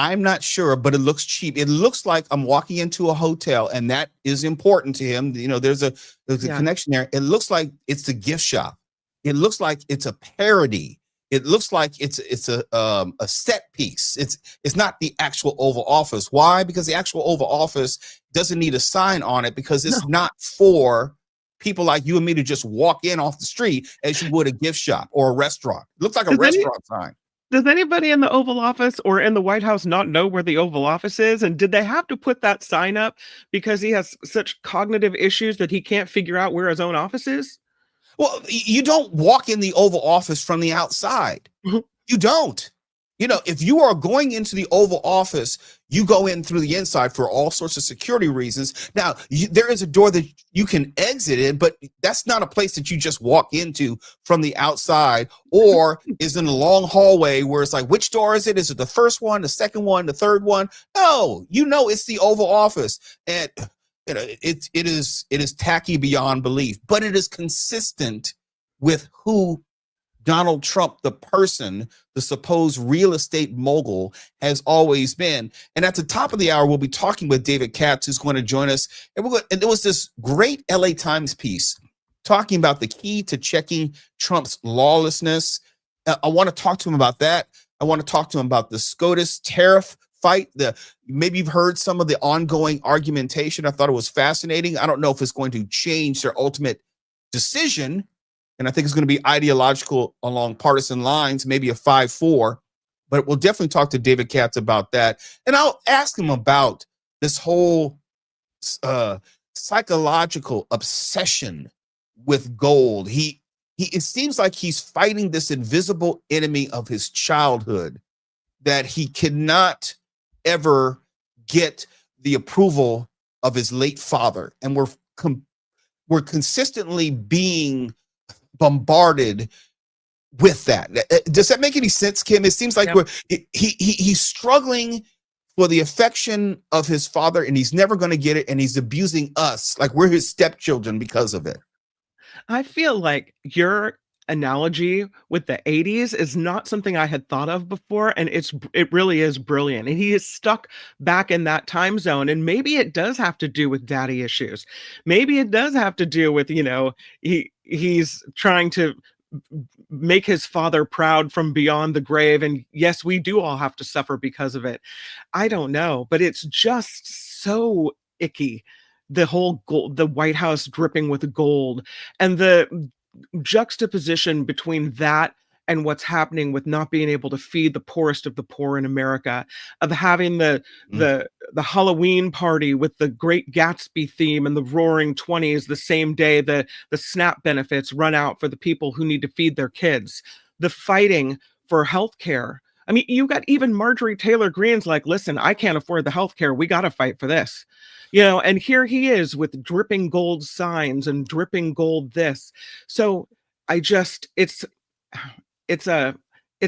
I'm not sure, but it looks cheap. It looks like I'm walking into a hotel, and that is important to him. You know, there's a connection there. It looks like it's a gift shop. It looks like it's a parody. It looks like it's a set piece. It's not the actual Oval Office. Why? Because the actual Oval Office doesn't need a sign on it, because it's not for people like you and me to just walk in off the street as you would a gift shop or a restaurant. It looks like a restaurant sign. Does anybody in the Oval Office or in the White House not know where the Oval Office is? And did they have to put that sign up because he has such cognitive issues that he can't figure out where his own office is? Well, you don't walk in the Oval Office from the outside. You don't. You know, if you are going into the Oval Office, you go in through the inside for all sorts of security reasons. Now, there is a door that you can exit in, but that's not a place that you just walk into from the outside, or is in a long hallway where it's like, which door is it? Is it the first one, the second one, the third one? No, you know it's the Oval Office. And you know, it is tacky beyond belief, but it is consistent with who Donald Trump, the person, the supposed real estate mogul, has always been. And at the top of the hour, we'll be talking with David Katz, who's going to join us. And there was this great LA Times piece talking about the key to checking Trump's lawlessness. I want to talk to him about that. I want to talk to him about the SCOTUS tariff fight. Maybe you've heard some of the ongoing argumentation. I thought it was fascinating. I don't know if it's going to change their ultimate decision, and I think it's going to be ideological along partisan lines, maybe a 5-4, but we'll definitely talk to David Katz about that. And I'll ask him about this whole psychological obsession with gold. It seems like he's fighting this invisible enemy of his childhood that he cannot ever get the approval of his late father. And we're consistently being bombarded with that. Does that make any sense, Kim? It seems like he's struggling for the affection of his father, and he's never going to get it, and he's abusing us like we're his stepchildren because of it. I feel like your analogy with the 80s is not something I had thought of before, and it really is brilliant. And he is stuck back in that time zone, and maybe it does have to do with daddy issues. Maybe it does have to do with, you know, he's trying to make his father proud from beyond the grave, and yes, we do all have to suffer because of it. I don't know, but it's just so icky. The whole gold, the White House dripping with gold, and the juxtaposition between that and what's happening with not being able to feed the poorest of the poor in America, of having the Halloween party with the Great Gatsby theme and the Roaring 20s the same day the SNAP benefits run out for the people who need to feed their kids, the fighting for health care. I mean, you got even Marjorie Taylor Greene's like, listen, I can't afford the health care. We got to fight for this. You know, and here he is with dripping gold signs and dripping gold this. So it's a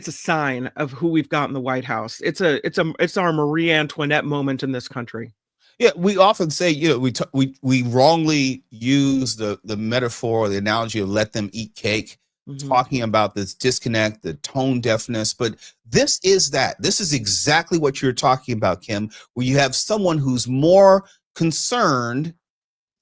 sign of who we've got in the White House. It's our Marie Antoinette moment in this country. Yeah, we often say, you know, we wrongly use the metaphor or the analogy of let them eat cake, talking about this disconnect, the tone deafness. But this is exactly what you're talking about, Kim, where you have someone who's more concerned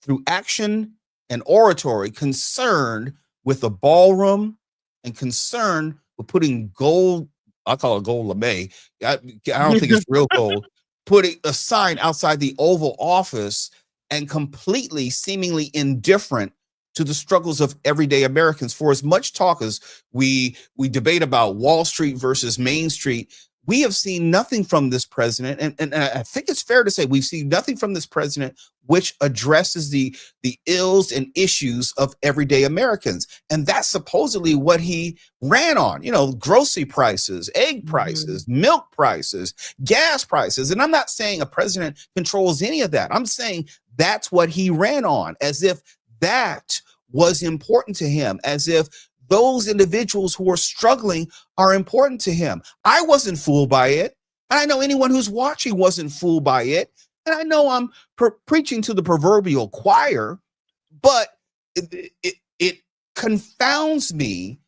through action and oratory, concerned with the ballroom and concerned with putting gold, I call it gold lame. I don't think it's real gold, putting a sign outside the Oval Office, and completely seemingly indifferent to the struggles of everyday Americans. For as much talk as we debate about Wall Street versus Main Street, we have seen nothing from this president, and I think it's fair to say we've seen nothing from this president which addresses the ills and issues of everyday Americans. And that's supposedly what he ran on, you know, grocery prices, egg prices, milk prices, gas prices. And I'm not saying a president controls any of that. I'm saying That's what he ran on, as if that was important to him, as if those individuals who are struggling are important to him. I wasn't fooled by it. And I know anyone who's watching wasn't fooled by it. And I know I'm preaching to the proverbial choir, but it confounds me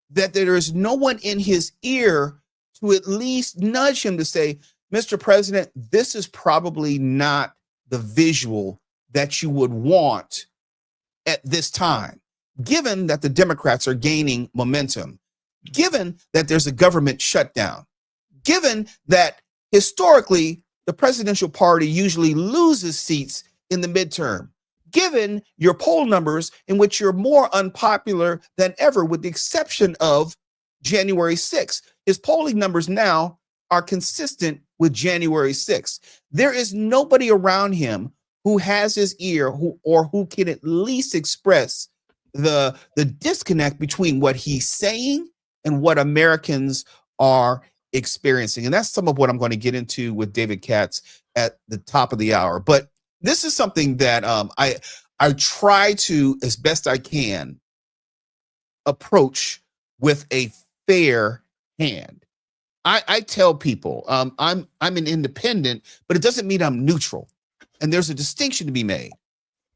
that there is no one in his ear to at least nudge him to say, Mr. President, this is probably not the visual that you would want at this time, given that the Democrats are gaining momentum, given that there's a government shutdown, given that historically the presidential party usually loses seats in the midterm, given your poll numbers in which you're more unpopular than ever, with the exception of January 6th. His polling numbers now are consistent with January 6th. There is nobody around him who has his ear who can at least express the disconnect between what he's saying and what Americans are experiencing. And that's some of what I'm going to get into with David Katz at the top of the hour. But this is something that I try to, as best I can, approach with a fair hand. I tell people I'm an independent, but it doesn't mean I'm neutral. And there's a distinction to be made.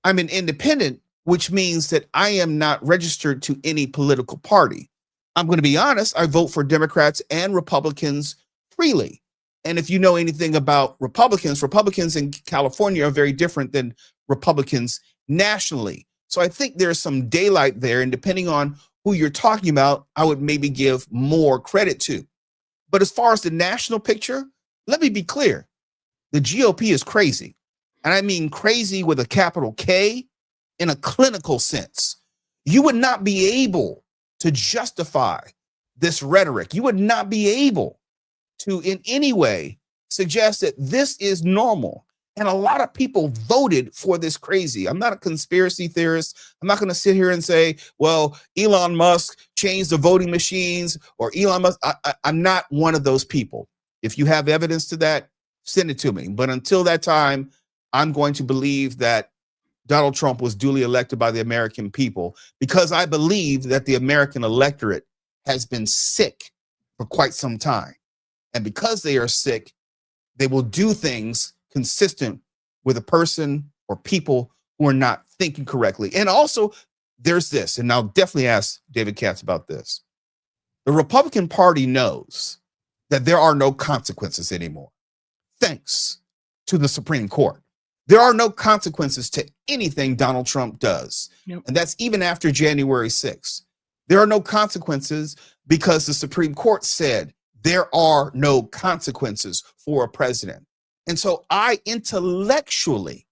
I'm an independent, which means that I am not registered to any political party. I'm going to be honest, I vote for Democrats and Republicans freely. And if you know anything about Republicans in California are very different than Republicans nationally. So I think there's some daylight there, and depending on who you're talking about, I would maybe give more credit to. But as far as the national picture, let me be clear. The GOP is crazy. And I mean crazy with a capital K in a clinical sense. You would not be able to justify this rhetoric. You would not be able to in any way suggest that this is normal. And a lot of people voted for this crazy. I'm not a conspiracy theorist. I'm not going to sit here and say, well, Elon Musk changed the voting machines, or Elon Musk. I'm not one of those people. If you have evidence to that, send it to me. But until that time, I'm going to believe that Donald Trump was duly elected by the American people, because I believe that the American electorate has been sick for quite some time. And because they are sick, they will do things consistent with a person or people who are not thinking correctly. And also, there's this, and I'll definitely ask David Katz about this. The Republican Party knows that there are no consequences anymore, thanks to the Supreme Court. There are no consequences to anything Donald Trump does. Yep. And that's even after January 6th. There are no consequences because the Supreme Court said there are no consequences for a president. And so I intellectually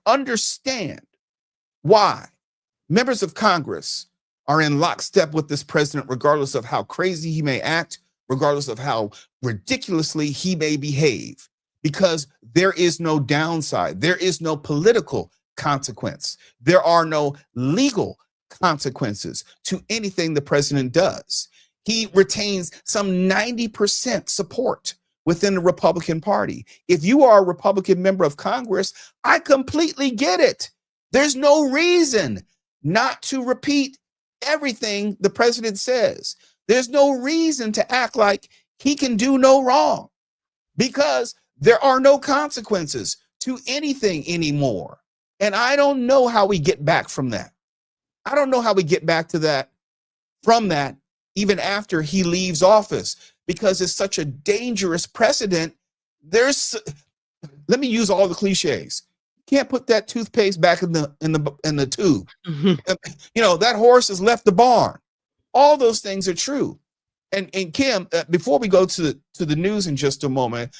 understand why members of Congress are in lockstep with this president, regardless of how crazy he may act, regardless of how ridiculously he may behave, because there is no downside. There is no political consequence. There are no legal consequences to anything the president does. He retains some 90% support within the Republican Party. If you are a Republican member of Congress, I completely get it. There's no reason not to repeat everything the president says. There's no reason to act like he can do no wrong, because there are no consequences to anything anymore. And I don't know how we get back from that. I don't know how we get back to that, from that, even after he leaves office, because it's such a dangerous precedent. Let me use all the cliches. You can't put that toothpaste back in the tube. You know, that horse has left the barn. All those things are true. And Kim, before we go to the news in just a moment,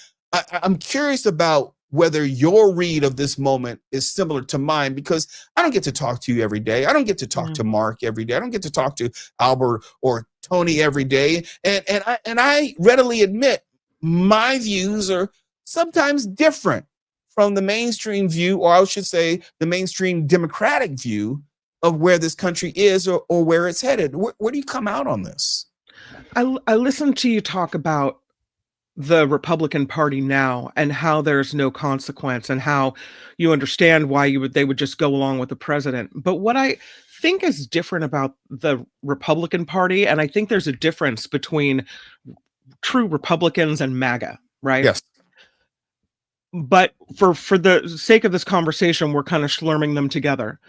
I'm curious about whether your read of this moment is similar to mine, because I don't get to talk to you every day. I don't get to talk to Mark every day. I don't get to talk to Albert or Tony every day. And I readily admit my views are sometimes different from the mainstream view, or I should say the mainstream Democratic view of where this country is or where it's headed. Where do you come out on this? I listened to you talk about the Republican Party now and how there's no consequence and how you understand why they would just go along with the president. But what I think is different about the Republican Party, and I think there's a difference between true Republicans and MAGA, right? Yes. But for the sake of this conversation, we're kind of slurming them together,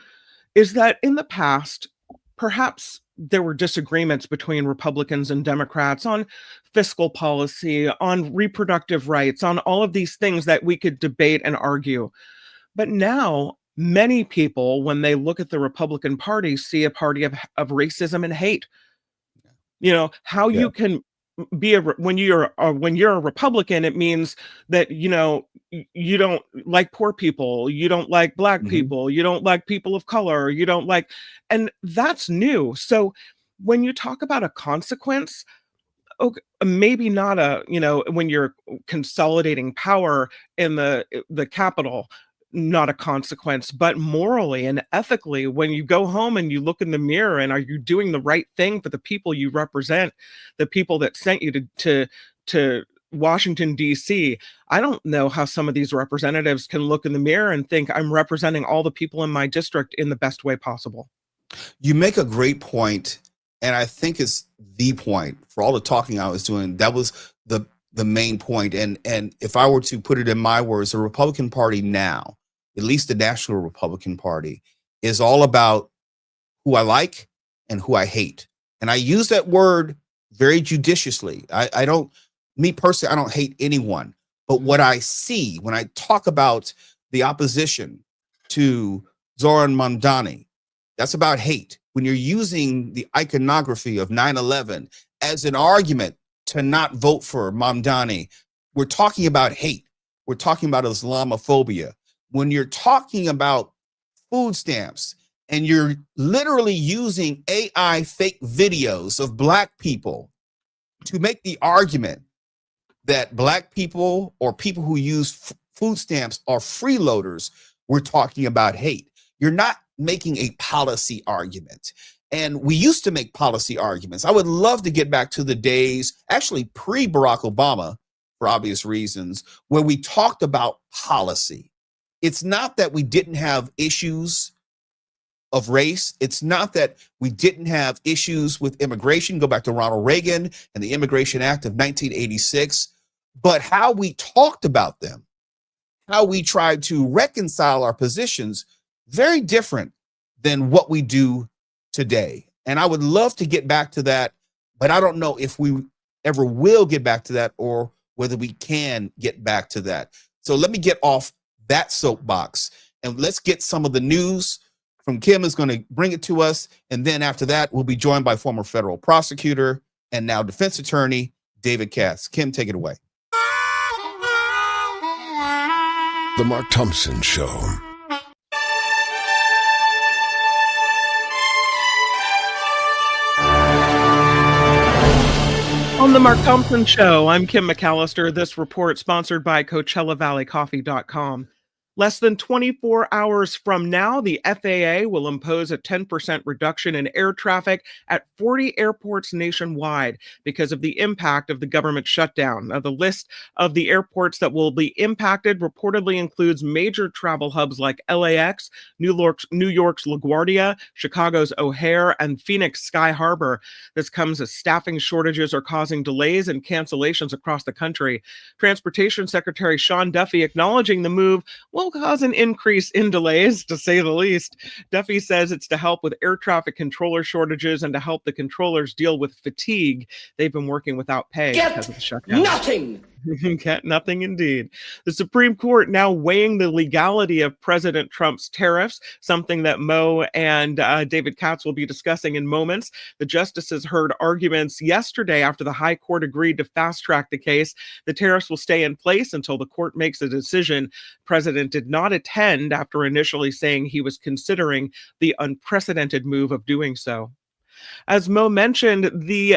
is that in the past, perhaps there were disagreements between Republicans and Democrats on fiscal policy, on reproductive rights, on all of these things that we could debate and argue. But now, many people, when they look at the Republican Party, see a party of racism and hate. You know, how you can be when you're a Republican, it means that, you know, you don't like poor people, you don't like black people, you don't like people of color, you don't like, and that's new. So when you talk about a consequence, okay, maybe not a, you know, when you're consolidating power in the Capitol, not a consequence, but morally and ethically, when you go home and you look in the mirror and are you doing the right thing for the people you represent, the people that sent you to Washington, D.C. I don't know how some of these representatives can look in the mirror and think I'm representing all the people in my district in the best way possible. You make a great point, and I think it's the point. For all the talking I was doing, that was the main point. And if I were to put it in my words, the Republican Party now, at least the National Republican Party, is all about who I like and who I hate. And I use that word very judiciously. I don't, me personally, I don't hate anyone. But what I see when I talk about the opposition to Zoran Mamdani, that's about hate. When you're using the iconography of 9/11 as an argument to not vote for Mamdani, we're talking about hate. We're talking about Islamophobia. When you're talking about food stamps and you're literally using AI fake videos of black people to make the argument that black people or people who use food stamps are freeloaders, we're talking about hate. You're not making a policy argument. And we used to make policy arguments. I would love to get back to the days, actually pre-Barack Obama, for obvious reasons, where we talked about policy. It's not that we didn't have issues of race. It's not that we didn't have issues with immigration. Go back to Ronald Reagan and the Immigration Act of 1986. But how we talked about them, how we tried to reconcile our positions, very different than what we do today. And I would love to get back to that, but I don't know if we ever will get back to that or whether we can get back to that. So let me get off that soapbox and let's get some of the news from Kim is going to bring it to us. And then after that, we'll be joined by former federal prosecutor and now defense attorney, David Katz. Kim, take it away. The Mark Thompson Show. On the Mark Thompson Show, I'm Kim McAllister. This report sponsored by CoachellaValleyCoffee.com. Less than 24 hours from now, the FAA will impose a 10% reduction in air traffic at 40 airports nationwide because of the impact of the government shutdown. Now, the list of the airports that will be impacted reportedly includes major travel hubs like LAX, New York's LaGuardia, Chicago's O'Hare, and Phoenix Sky Harbor. This comes as staffing shortages are causing delays and cancellations across the country. Transportation Secretary Sean Duffy acknowledging the move will cause an increase in delays, to say the least. Duffy says it's to help with air traffic controller shortages and to help the controllers deal with fatigue. They've been working without pay because of the shutdown. Nothing! Get nothing indeed. The Supreme Court now weighing the legality of President Trump's tariffs, something that Mo and David Katz will be discussing in moments. The justices heard arguments yesterday after the High Court agreed to fast-track the case. The tariffs will stay in place until the court makes a decision. President did not attend after initially saying he was considering the unprecedented move of doing so. As Mo mentioned, the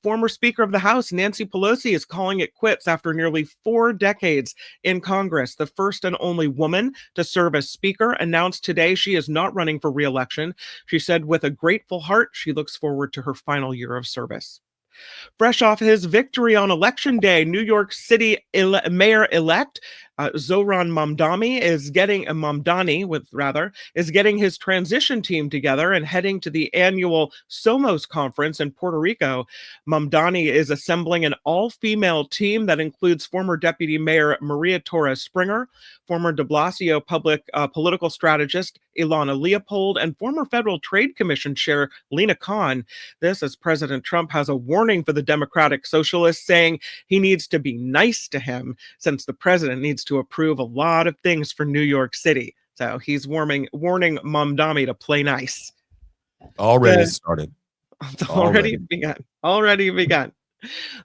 former Speaker of the House, Nancy Pelosi, is calling it quits after nearly 4 decades in Congress. The first and only woman to serve as Speaker announced today she is not running for re-election. She said with a grateful heart, she looks forward to her final year of service. Fresh off his victory on Election Day, New York City Mayor-elect Zohran Mamdani is getting his transition team together and heading to the annual Somos conference in Puerto Rico. Mamdani is assembling an all-female team that includes former Deputy Mayor Maria Torres Springer, former de Blasio political strategist Ilana Leopold, and former Federal Trade Commission Chair Lena Khan. This as President Trump has a warning for the Democratic Socialists, saying he needs to be nice to him since the president needs to approve a lot of things for New York City. So he's warning Mamdani to play nice. Already started. It's already begun.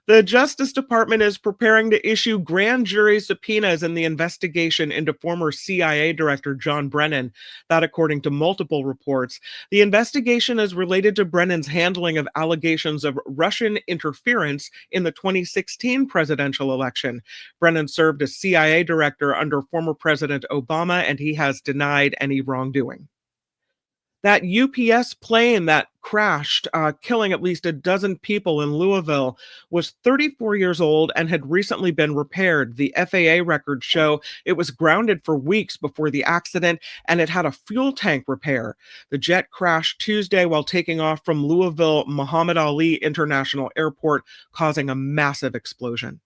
The Justice Department is preparing to issue grand jury subpoenas in the investigation into former CIA Director John Brennan. That, according to multiple reports. The investigation is related to Brennan's handling of allegations of Russian interference in the 2016 presidential election. Brennan served as CIA Director under former President Obama, and he has denied any wrongdoing. That UPS plane that crashed, killing at least a dozen people in Louisville, was 34 years old and had recently been repaired. The FAA records show it was grounded for weeks before the accident, and it had a fuel tank repair. The jet crashed Tuesday while taking off from Louisville Muhammad Ali International Airport, causing a massive explosion.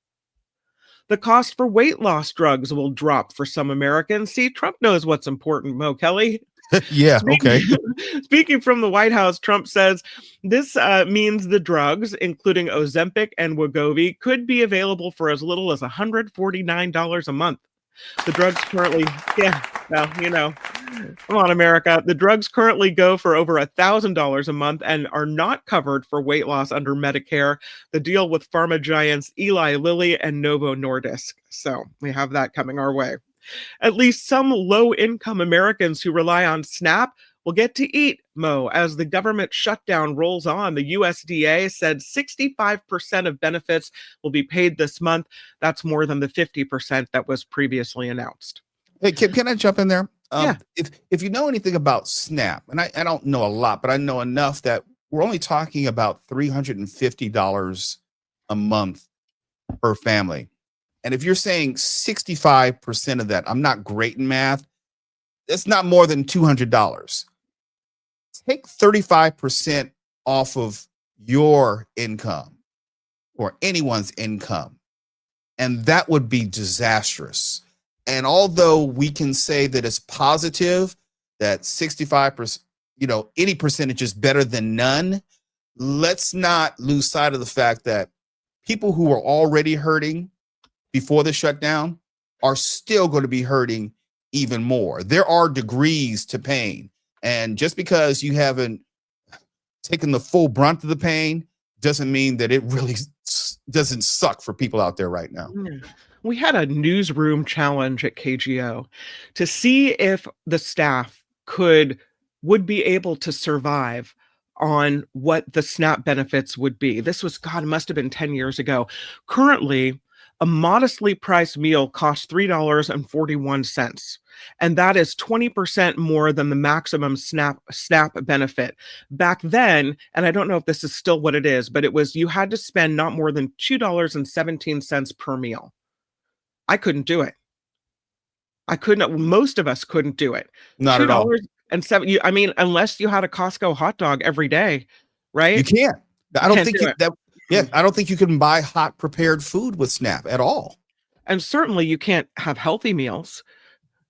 The cost for weight loss drugs will drop for some Americans. See, Trump knows what's important, Mo Kelly. Yeah, okay. Speaking from the White House, Trump says this means the drugs, including Ozempic and Wegovy, could be available for as little as $149 a month. The drugs currently, come on, America. The drugs currently go for over $1,000 a month and are not covered for weight loss under Medicare. The deal with pharma giants Eli Lilly and Novo Nordisk. So we have that coming our way. At least some low-income Americans who rely on SNAP will get to eat, Mo. As the government shutdown rolls on, the USDA said 65% of benefits will be paid this month. That's more than the 50% that was previously announced. Hey, Kim, can I jump in there? Yeah. If you know anything about SNAP, and I don't know a lot, but I know enough that we're only talking about $350 a month per family. And if you're saying 65% of that, I'm not great in math, that's not more than $200. Take 35% off of your income or anyone's income, and that would be disastrous. And although we can say that it's positive, that 65%, any percentage is better than none, let's not lose sight of the fact that people who are already hurting before the shutdown are still going to be hurting even more. There are degrees to pain. And just because you haven't taken the full brunt of the pain doesn't mean that it really doesn't suck for people out there right now. We had a newsroom challenge at KGO to see if the staff would be able to survive on what the SNAP benefits would be. This was, God, it must have been 10 years ago. Currently, a modestly priced meal costs $3.41, and that is 20% more than the maximum SNAP benefit. Back then, and I don't know if this is still what it is, but it was you had to spend not more than $2.17 per meal. I couldn't do it. Most of us couldn't do it. Not at all. I mean, unless you had a Costco hot dog every day, right? You can't. I don't think I don't think you can buy hot prepared food with SNAP at all. And certainly you can't have healthy meals,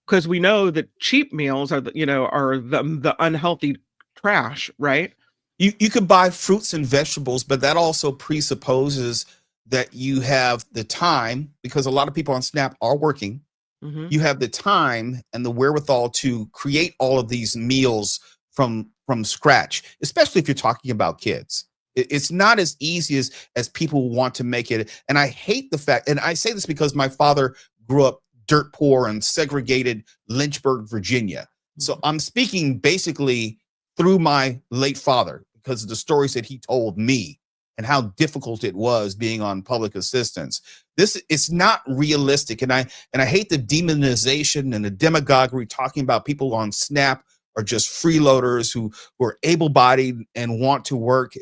because we know that cheap meals are the unhealthy trash, right? You could buy fruits and vegetables, but that also presupposes that you have the time, because a lot of people on SNAP are working. Mm-hmm. You have the time and the wherewithal to create all of these meals from scratch, especially if you're talking about kids. It's not as easy as people want to make it. And I hate the fact, and I say this because my father grew up dirt poor in segregated Lynchburg, Virginia. So I'm speaking basically through my late father because of the stories that he told me and how difficult it was being on public assistance. It's not realistic. And I hate the demonization and the demagoguery talking about people on SNAP are just freeloaders who are able-bodied and want to work.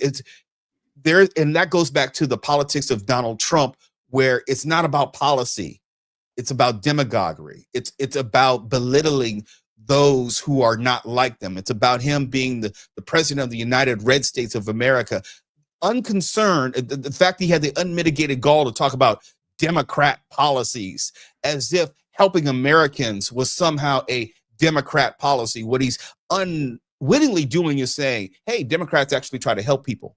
there, and that goes back to the politics of Donald Trump, where it's not about policy, it's about demagoguery. It's about belittling those who are not like them. It's about him being the president of the United Red States of America, unconcerned. The fact he had the unmitigated gall to talk about Democrat policies as if helping Americans was somehow a Democrat policy. What he's unwittingly doing is saying, hey, Democrats actually try to help people.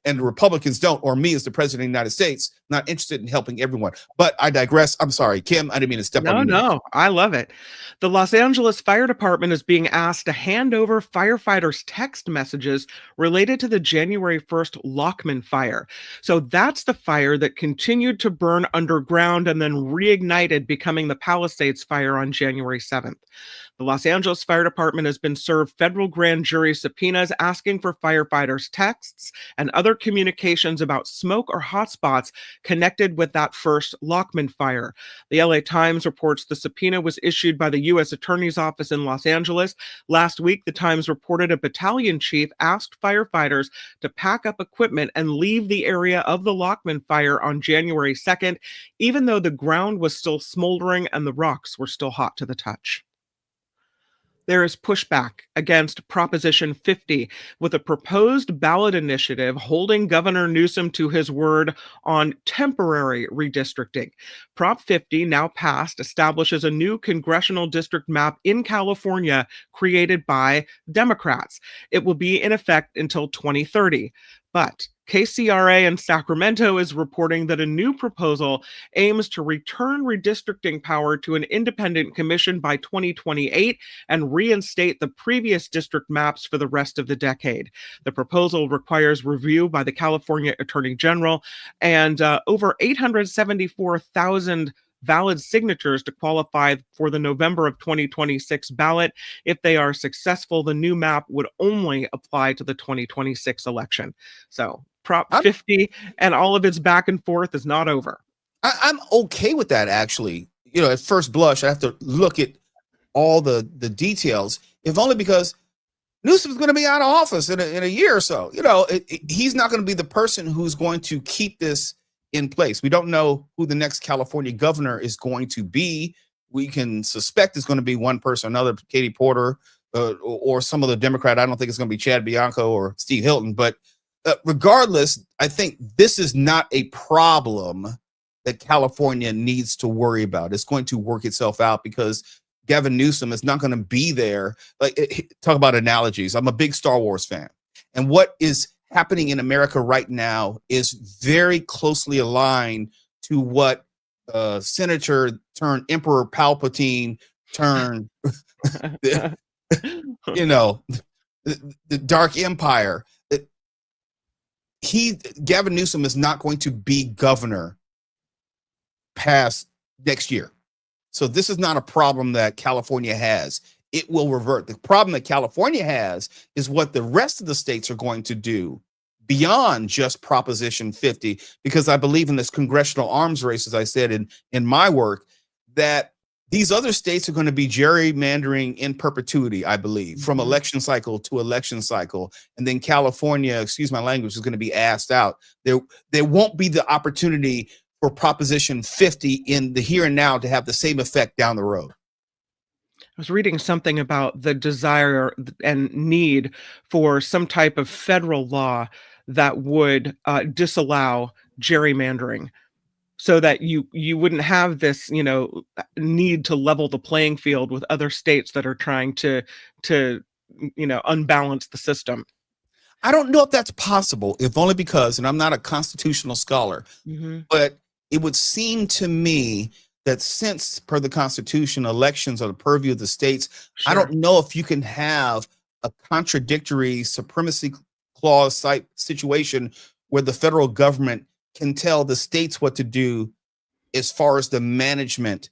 And Republicans don't, or me as the president of the United States, not interested in helping everyone. But I digress. I'm sorry, Kim, I didn't mean to step on you. No, I love it. The Los Angeles Fire Department is being asked to hand over firefighters' text messages related to the January 1st Lockman fire. So that's the fire that continued to burn underground and then reignited, becoming the Palisades fire on January 7th. The Los Angeles Fire Department has been served federal grand jury subpoenas asking for firefighters' texts and other communications about smoke or hotspots connected with that first Lockman fire. The LA Times reports the subpoena was issued by the U.S. Attorney's Office in Los Angeles. Last week, the Times reported a battalion chief asked firefighters to pack up equipment and leave the area of the Lockman fire on January 2nd, even though the ground was still smoldering and the rocks were still hot to the touch. There is pushback against Proposition 50 with a proposed ballot initiative holding Governor Newsom to his word on temporary redistricting. Prop 50, now passed, establishes a new congressional district map in California created by Democrats. It will be in effect until 2030. But KCRA in Sacramento is reporting that a new proposal aims to return redistricting power to an independent commission by 2028 and reinstate the previous district maps for the rest of the decade. The proposal requires review by the California Attorney General and over 874,000 valid signatures to qualify for the November of 2026 ballot. If they are successful, the new map would only apply to the 2026 election. So Prop 50 and all of its back and forth is not over. I'm okay with that, actually. You know, at first blush, I have to look at all the details, if only because Newsom's going to be out of office in a year or so. You know, he's not going to be the person who's going to keep this in place. We don't know who the next California governor is going to be. We can suspect it's going to be one person, another Katie Porter, or some other Democrat. I don't think it's going to be Chad Bianco or Steve Hilton, but regardless, I think this is not a problem that California needs to worry about. It's going to work itself out because Gavin Newsom is not going to be there. Like, talk about analogies. I'm a big Star Wars fan. And what is happening in America right now is very closely aligned to what Senator turned Emperor Palpatine turned, you know, the Dark Empire. Gavin Newsom is not going to be governor past next year. So this is not a problem that California has. It will revert. The problem that California has is what the rest of the states are going to do beyond just Proposition 50, because I believe in this congressional arms race, as I said in my work, that these other states are going to be gerrymandering in perpetuity, I believe, from election cycle to election cycle. And then California, excuse my language, is going to be asked out. There won't be the opportunity for Proposition 50 in the here and now to have the same effect down the road. I was reading something about the desire and need for some type of federal law that would disallow gerrymandering, so that you wouldn't have this, you know, need to level the playing field with other states that are trying to you know, unbalance the system. I don't know if that's possible, if only because, and I'm not a constitutional scholar, but it would seem to me that since, per the Constitution, elections are the purview of the states, Sure. I don't know if you can have a contradictory supremacy clause type situation where the federal government can tell the states what to do as far as the management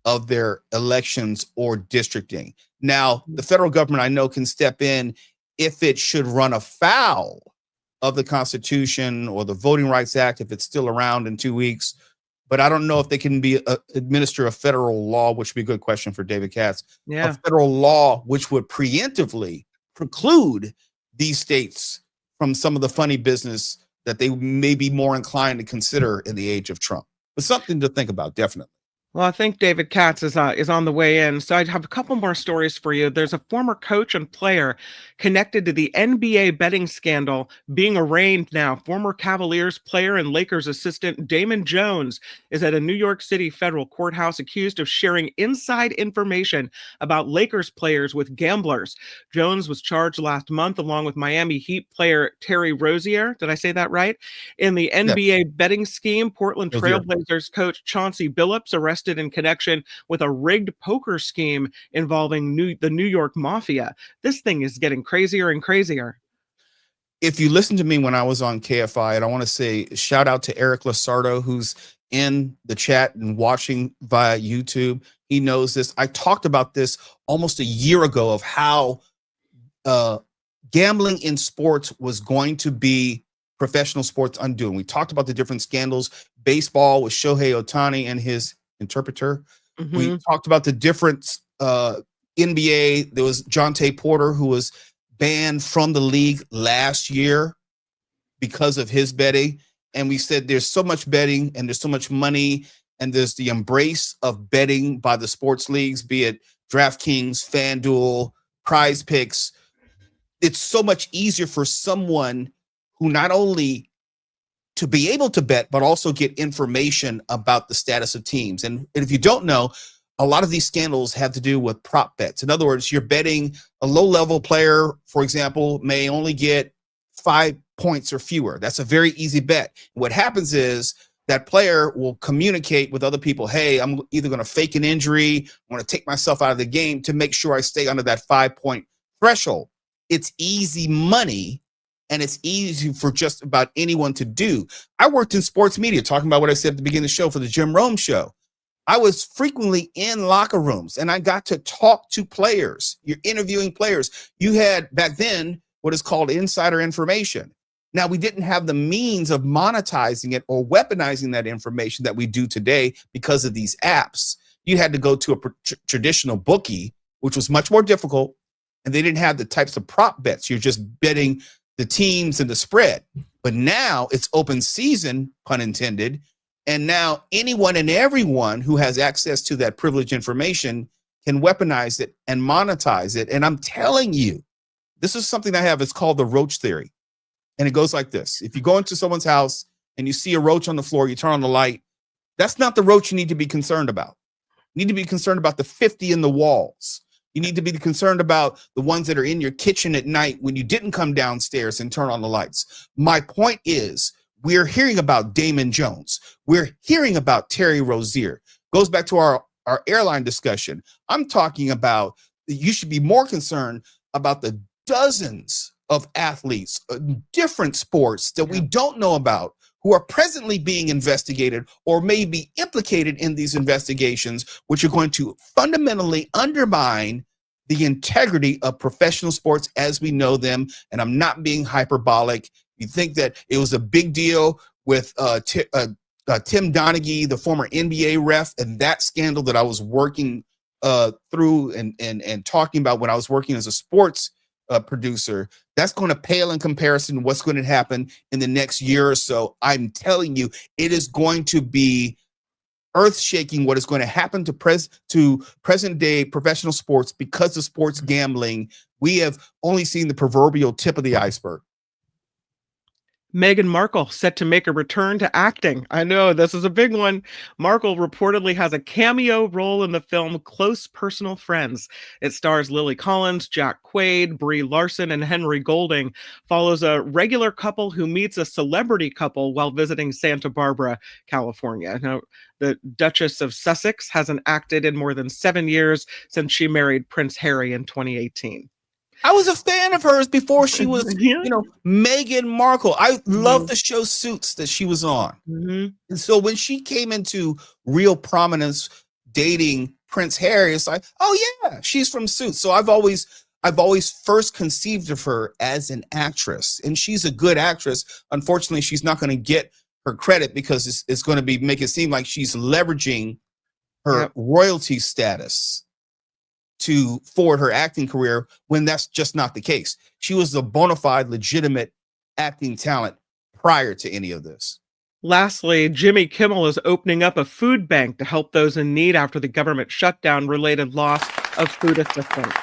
of their elections or districting. Now, the federal government, I know, can step in if it should run afoul of the Constitution or the Voting Rights Act, if it's still around in 2 weeks. But I don't know if they can administer a federal law, which would be a good question for David Katz. Yeah. A federal law which would preemptively preclude these states from some of the funny business that they may be more inclined to consider in the age of Trump. But something to think about, definitely. Well, I think David Katz is on the way in. So I'd have a couple more stories for you. There's a former coach and player connected to the NBA betting scandal being arraigned now. Former Cavaliers player and Lakers assistant Damon Jones is at a New York City federal courthouse accused of sharing inside information about Lakers players with gamblers. Jones was charged last month along with Miami Heat player Terry Rozier. Did I say that right? In the NBA betting scheme, Portland Trailblazers coach Chauncey Billups arrested in connection with a rigged poker scheme involving the New York Mafia. This thing is getting crazier and crazier. If you listen to me when I was on KFI, and I want to say shout out to Eric Lasardo, who's in the chat and watching via YouTube. He knows this. I talked about this almost a year ago of how gambling in sports was going to be professional sports undoing. We talked about the different scandals, baseball with Shohei Ohtani and his interpreter. We talked about the different NBA. There was Jonte Porter, who was banned from the league last year because of his betting. And we said there's so much betting and there's so much money and there's the embrace of betting by the sports leagues, be it DraftKings, FanDuel, Prize Picks. It's so much easier for someone who not only to be able to bet, but also get information about the status of teams. And if you don't know, a lot of these scandals have to do with prop bets. In other words, you're betting a low-level player, for example, may only get 5 points or fewer. That's a very easy bet. What happens is that player will communicate with other people, hey, I'm either going to fake an injury, I'm going to take myself out of the game to make sure I stay under that 5-point threshold. It's easy money. And it's easy for just about anyone to do. I worked in sports media, talking about what I said at the beginning of the show for the Jim Rome show. I was frequently in locker rooms and I got to talk to players. You're interviewing players. You had back then what is called insider information. Now, we didn't have the means of monetizing it or weaponizing that information that we do today because of these apps. You had to go to a traditional bookie, which was much more difficult. And they didn't have the types of prop bets. You're just betting the teams and the spread. But now it's open season, pun intended. And now anyone and everyone who has access to that privileged information can weaponize it and monetize it. And I'm telling you, this is something I have. It's called the roach theory. And it goes like this. If you go into someone's house and you see a roach on the floor, you turn on the light. That's not the roach you need to be concerned about. You need to be concerned about the 50 in the walls. You need to be concerned about the ones that are in your kitchen at night when you didn't come downstairs and turn on the lights. My point is, we're hearing about Damon Jones. We're hearing about Terry Rozier. Goes back to our airline discussion. I'm talking about you should be more concerned about the dozens of athletes, different sports that we don't know about, who are presently being investigated or may be implicated in these investigations, which are going to fundamentally undermine the integrity of professional sports as we know them. And I'm not being hyperbolic. You think that it was a big deal with Tim Donaghy, the former NBA ref, and that scandal that I was working through and talking about when I was working as a sports producer. That's going to pale in comparison to what's going to happen in the next year or so. I'm telling you, it is going to be earth-shaking what is going to happen to present-day professional sports because of sports gambling. We have only seen the proverbial tip of the iceberg. Meghan Markle set to make a return to acting. I know this is a big one. Markle reportedly has a cameo role in the film Close Personal Friends. It stars Lily Collins, Jack Quaid, Brie Larson, and Henry Golding. Follows a regular couple who meets a celebrity couple while visiting Santa Barbara, California. Now, the Duchess of Sussex hasn't acted in more than 7 years since she married Prince Harry in 2018. I was a fan of hers before she was, Meghan Markle. I love the show Suits that she was on. And so when she came into real prominence dating Prince Harry, it's like, oh yeah, she's from Suits. So I've always first conceived of her as an actress, and she's a good actress. Unfortunately, she's not going to get her credit because it's going to make it seem like she's leveraging her royalty status to forward her acting career when that's just not the case. She was a bona fide, legitimate acting talent prior to any of this. Lastly, Jimmy Kimmel is opening up a food bank to help those in need after the government shutdown related loss of food assistance.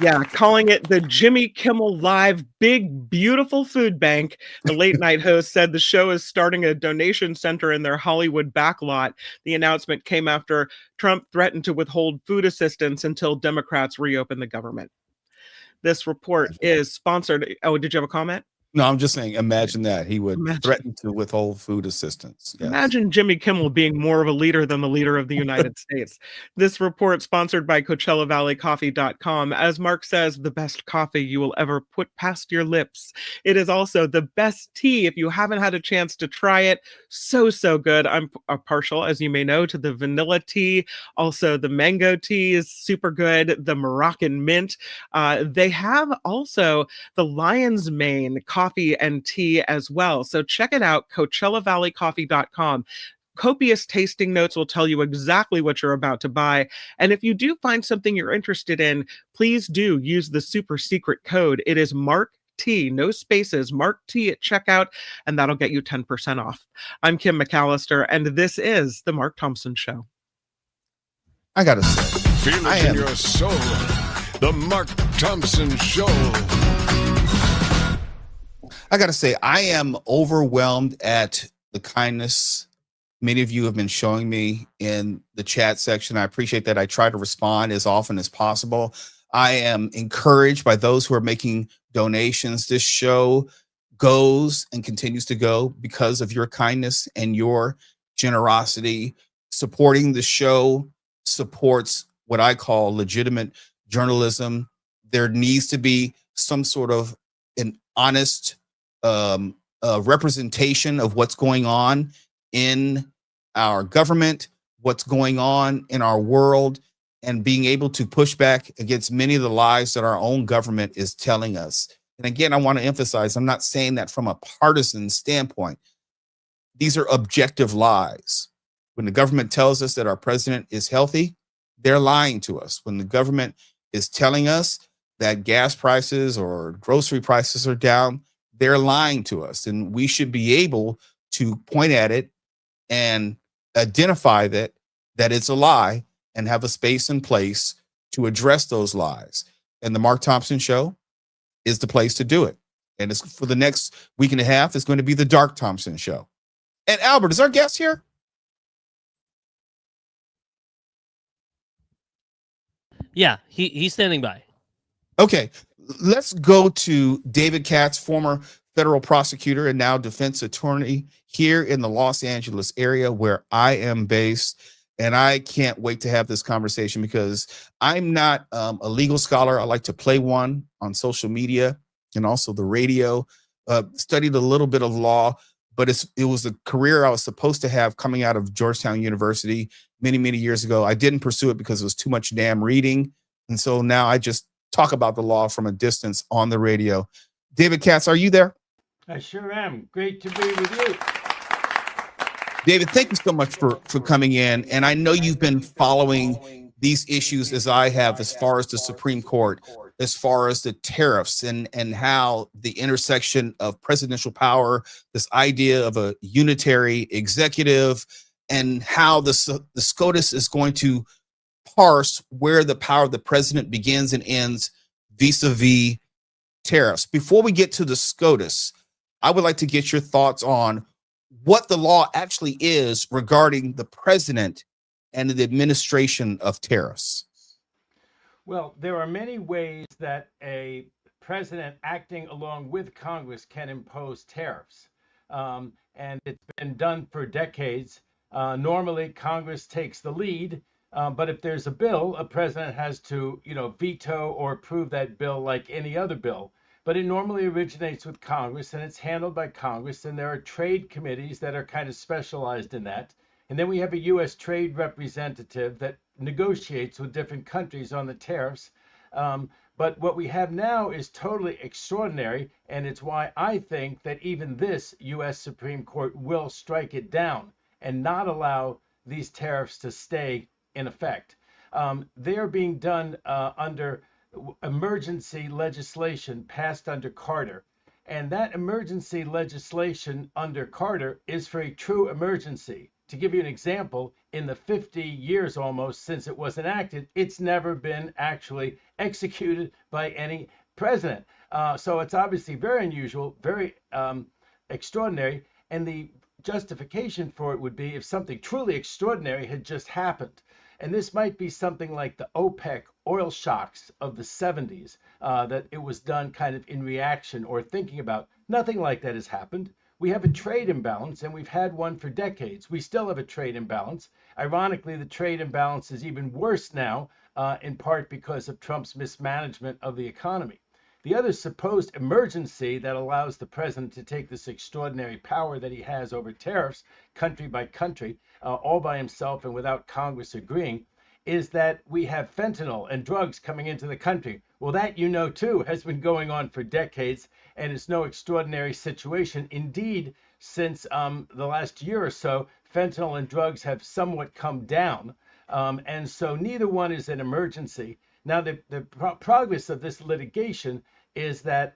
Yeah, calling it the Jimmy Kimmel Live Big Beautiful Food Bank. The late night host said the show is starting a donation center in their Hollywood backlot. The announcement came after Trump threatened to withhold food assistance until Democrats reopen the government. This report is sponsored. Oh, did you have a comment? No, I'm just saying, imagine that. He would Imagine. threaten to withhold food assistance. Yes. Imagine Jimmy Kimmel being more of a leader than the leader of the United States. This report sponsored by CoachellaValleyCoffee.com. As Mark says, the best coffee you will ever put past your lips. It is also the best tea if you haven't had a chance to try it. So good. I'm partial, as you may know, to the vanilla tea. Also, the mango tea is super good. The Moroccan mint. They have also the lion's mane coffee and tea as well. So check it out, CoachellaValleyCoffee.com. Copious tasting notes will tell you exactly what you're about to buy. And if you do find something you're interested in, please do use the super secret code. It is Mark T, no spaces, Mark T at checkout, and that'll get you 10% off. I'm Kim McAllister, and this is The Mark Thompson Show. I gotta say, Feel it in your soul. The Mark Thompson Show. I got to say, I am overwhelmed at the kindness many of you have been showing me in the chat section. I appreciate that. I try to respond as often as possible. I am encouraged by those who are making donations. This show goes and continues to go because of your kindness and your generosity. Supporting the show supports what I call legitimate journalism. There needs to be some sort of an honest representation of what's going on in our government, what's going on in our world, and being able to push back against many of the lies that our own government is telling us. And again, I want to emphasize, I'm not saying that from a partisan standpoint. These are objective lies. When the government tells us that our president is healthy, they're lying to us. When the government is telling us that gas prices or grocery prices are down, they're lying to us. And we should be able to point at it and identify that it's a lie and have a space and place to address those lies. And the Mark Thompson Show is the place to do it. And it's for the next week and a half, it's going to be the Dark Thompson Show. And Albert, is our guest here? Yeah, he's standing by. Okay, let's go to David Katz, former federal prosecutor and now defense attorney here in the Los Angeles area where I am based. And I can't wait to have this conversation because I'm not a legal scholar. I like to play one on social media and also the radio. Studied a little bit of law, but it was a career I was supposed to have coming out of Georgetown University many years ago. I didn't pursue it because it was too much damn reading. And so now I just talk about the law from a distance on the radio. David Katz, are you there? I sure am. Great to be with you. David, thank you so much for coming in. And I know you've been following these issues as I have, as far as the Supreme Court, as far as the tariffs and how the intersection of presidential power, this idea of a unitary executive, and how the SCOTUS is going to parse where the power of the president begins and ends vis-a-vis tariffs. Before we get to the SCOTUS, I would like to get your thoughts on what the law actually is regarding the president and the administration of tariffs. Well, there are many ways that a president acting along with Congress can impose tariffs. And it's been done for decades. Normally, Congress takes the lead. But if there's a bill, a president has to, veto or approve that bill like any other bill. But it normally originates with Congress, and it's handled by Congress. And there are trade committees that are kind of specialized in that. And then we have a U.S. trade representative that negotiates with different countries on the tariffs. But what we have now is totally extraordinary, and it's why I think that even this U.S. Supreme Court will strike it down and not allow these tariffs to stay in effect. They are being done under emergency legislation passed under Carter. And that emergency legislation under Carter is for a true emergency. To give you an example, in the 50 years almost since it was enacted, it's never been actually executed by any president. So it's obviously very unusual, very extraordinary. And the justification for it would be if something truly extraordinary had just happened. And this might be something like the OPEC oil shocks of the 70s, that it was done kind of in reaction or thinking about. Nothing like that has happened. We have a trade imbalance, and we've had one for decades. We still have a trade imbalance. Ironically, the trade imbalance is even worse now, in part because of Trump's mismanagement of the economy. The other supposed emergency that allows the president to take this extraordinary power that he has over tariffs, country by country, all by himself and without Congress agreeing, is that we have fentanyl and drugs coming into the country. Well, that, you know, too, has been going on for decades, and it's no extraordinary situation. Indeed, since the last year or so, fentanyl and drugs have somewhat come down, and so neither one is an emergency. Now, the progress of this litigation is that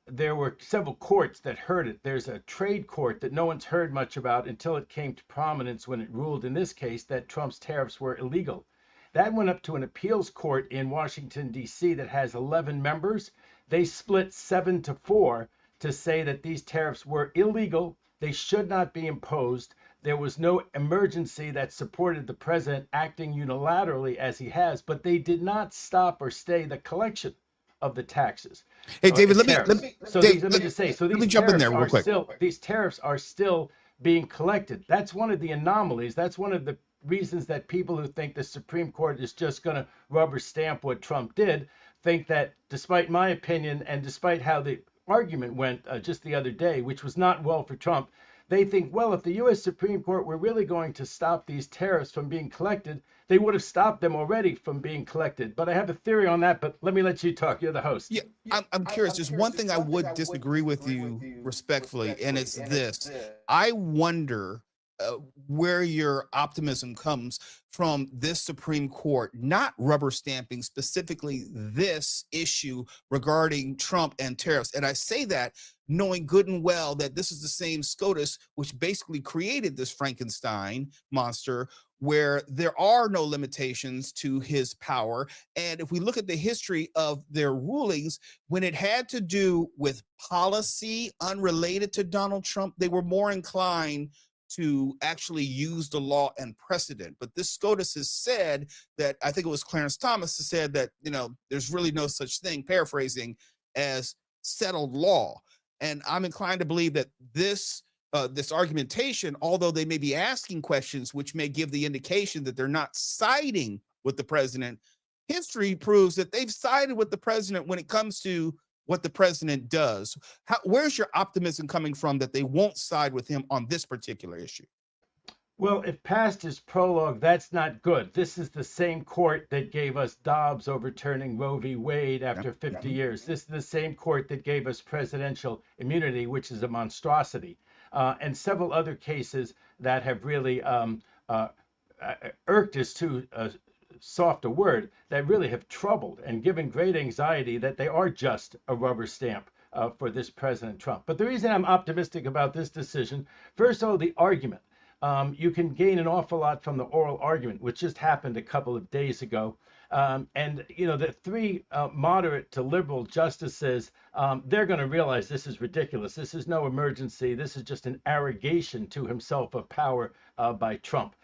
there were several courts that heard it. There's a trade court that no one's heard much about until it came to prominence when it ruled in this case that Trump's tariffs were illegal. That went up to an appeals court in Washington, D.C. that has 11 members. They split 7-4 to say that these tariffs were illegal. They should not be imposed. There was no emergency that supported the president acting unilaterally as he has, but they did not stop or stay the collection of the taxes. Hey, David, let me just say, so let me jump in there real quick. These tariffs are still being collected. That's one of the anomalies. That's one of the reasons that people who think the Supreme Court is just going to rubber stamp what Trump did think that, despite my opinion and despite how the argument went just the other day, which was not well for Trump, they think, well, if the U.S. Supreme Court were really going to stop these tariffs from being collected, they would have stopped them already from being collected. But I have a theory on that, but let me let you talk. You're the host. Yeah, I'm curious. Just one thing I would disagree with you respectfully, and it's this. I wonder where your optimism comes from this Supreme Court not rubber stamping specifically this issue regarding Trump and tariffs. And I say that knowing good and well that this is the same SCOTUS which basically created this Frankenstein monster where there are no limitations to his power. And if we look at the history of their rulings, when it had to do with policy unrelated to Donald Trump, they were more inclined to actually use the law and precedent. But this SCOTUS has said that, I think it was Clarence Thomas who said that, you know, there's really no such thing, paraphrasing, as settled law. And I'm inclined to believe that this argumentation, although they may be asking questions which may give the indication that they're not siding with the president, history proves that they've sided with the president when it comes to what the president does. Where's your optimism coming from that they won't side with him on this particular issue? Well, if past is prologue, that's not good. This is the same court that gave us Dobbs overturning Roe v. Wade after 50 years. This is the same court that gave us presidential immunity, which is a monstrosity, and several other cases that have really irked us too soft a word, that really have troubled and given great anxiety that they are just a rubber stamp for this President Trump. But the reason I'm optimistic about this decision, first of all, the argument. You can gain an awful lot from the oral argument, which just happened a couple of days ago. And, you know, the three moderate to liberal justices, they're going to realize this is ridiculous. This is no emergency. This is just an arrogation to himself of power by Trump.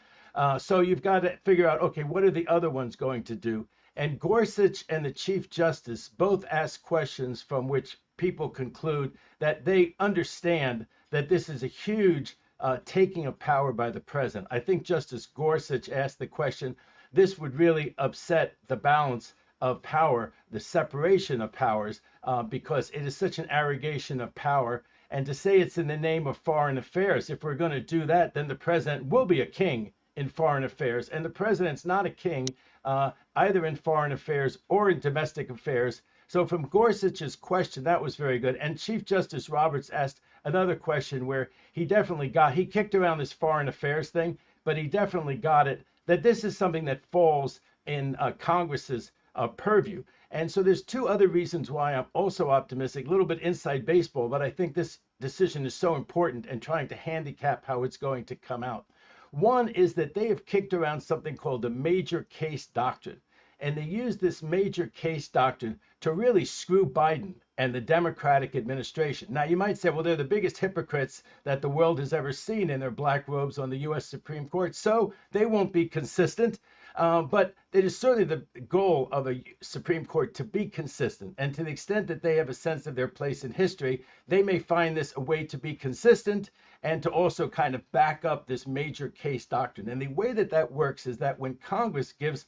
So you've got to figure out, okay, what are the other ones going to do? And Gorsuch and the Chief Justice both ask questions from which people conclude that they understand that this is a huge taking of power by the president. I think Justice Gorsuch asked the question, this would really upset the balance of power, the separation of powers, because it is such an arrogation of power. And to say it's in the name of foreign affairs, if we're going to do that, then the president will be a king in foreign affairs. And the president's not a king either in foreign affairs or in domestic affairs. So from Gorsuch's question, that was very good. And Chief Justice Roberts asked another question where he kicked around this foreign affairs thing, but he definitely got it, that this is something that falls in Congress's purview. And so there's two other reasons why I'm also optimistic, a little bit inside baseball, but I think this decision is so important and trying to handicap how it's going to come out. One is that they have kicked around something called the major case doctrine. And they use this major case doctrine to really screw Biden and the Democratic administration. Now, you might say, well, they're the biggest hypocrites that the world has ever seen in their black robes on the U.S. Supreme Court, so they won't be consistent. But it is certainly the goal of a Supreme Court to be consistent. And to the extent that they have a sense of their place in history, they may find this a way to be consistent and to also kind of back up this major case doctrine. And the way that that works is that when Congress gives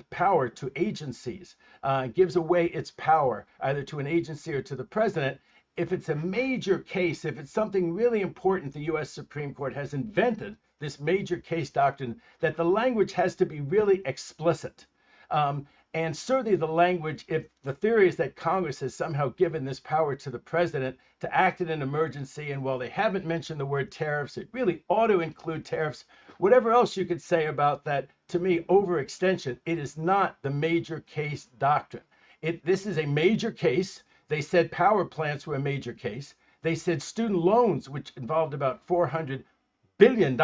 power to agencies, gives away its power either to an agency or to the president, if it's a major case, if it's something really important, the U.S. Supreme Court has invented this major case doctrine that the language has to be really explicit. And certainly the language, if the theory is that Congress has somehow given this power to the president to act in an emergency, and while they haven't mentioned the word tariffs, it really ought to include tariffs. Whatever else you could say about that, to me, overextension, it is not the major case doctrine. This is a major case. They said power plants were a major case. They said student loans, which involved about $400 billion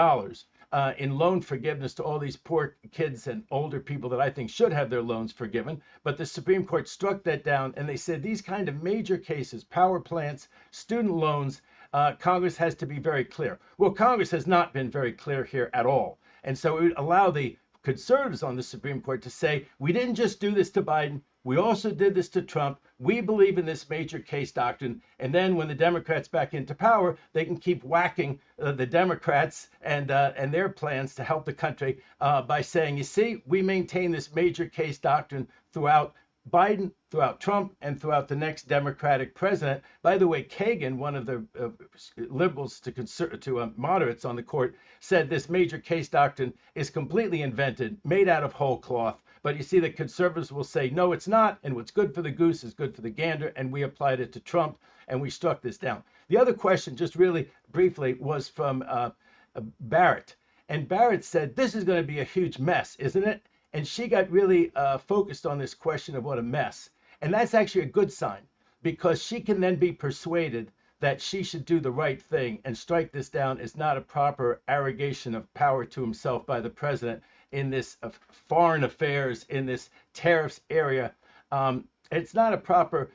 in loan forgiveness to all these poor kids and older people that I think should have their loans forgiven. But the Supreme Court struck that down, and they said these kind of major cases, power plants, student loans, Congress has to be very clear. Well, Congress has not been very clear here at all. And so it would allow the conservatives on the Supreme Court to say, we didn't just do this to Biden, we also did this to Trump. We believe in this major case doctrine. And then when the Democrats back into power, they can keep whacking the Democrats and their plans to help the country by saying, you see, we maintain this major case doctrine throughout Biden, throughout Trump, and throughout the next Democratic president. By the way, Kagan, one of the liberals to moderates on the court, said this major case doctrine is completely invented, made out of whole cloth. But you see, the conservatives will say, no, it's not. And what's good for the goose is good for the gander. And we applied it to Trump, and we struck this down. The other question, just really briefly, was from Barrett. And Barrett said, this is going to be a huge mess, isn't it? And she got really focused on this question of what a mess. And that's actually a good sign, because she can then be persuaded that she should do the right thing and strike this down as not a proper arrogation of power to himself by the president in this foreign affairs, in this tariffs area. It's not a proper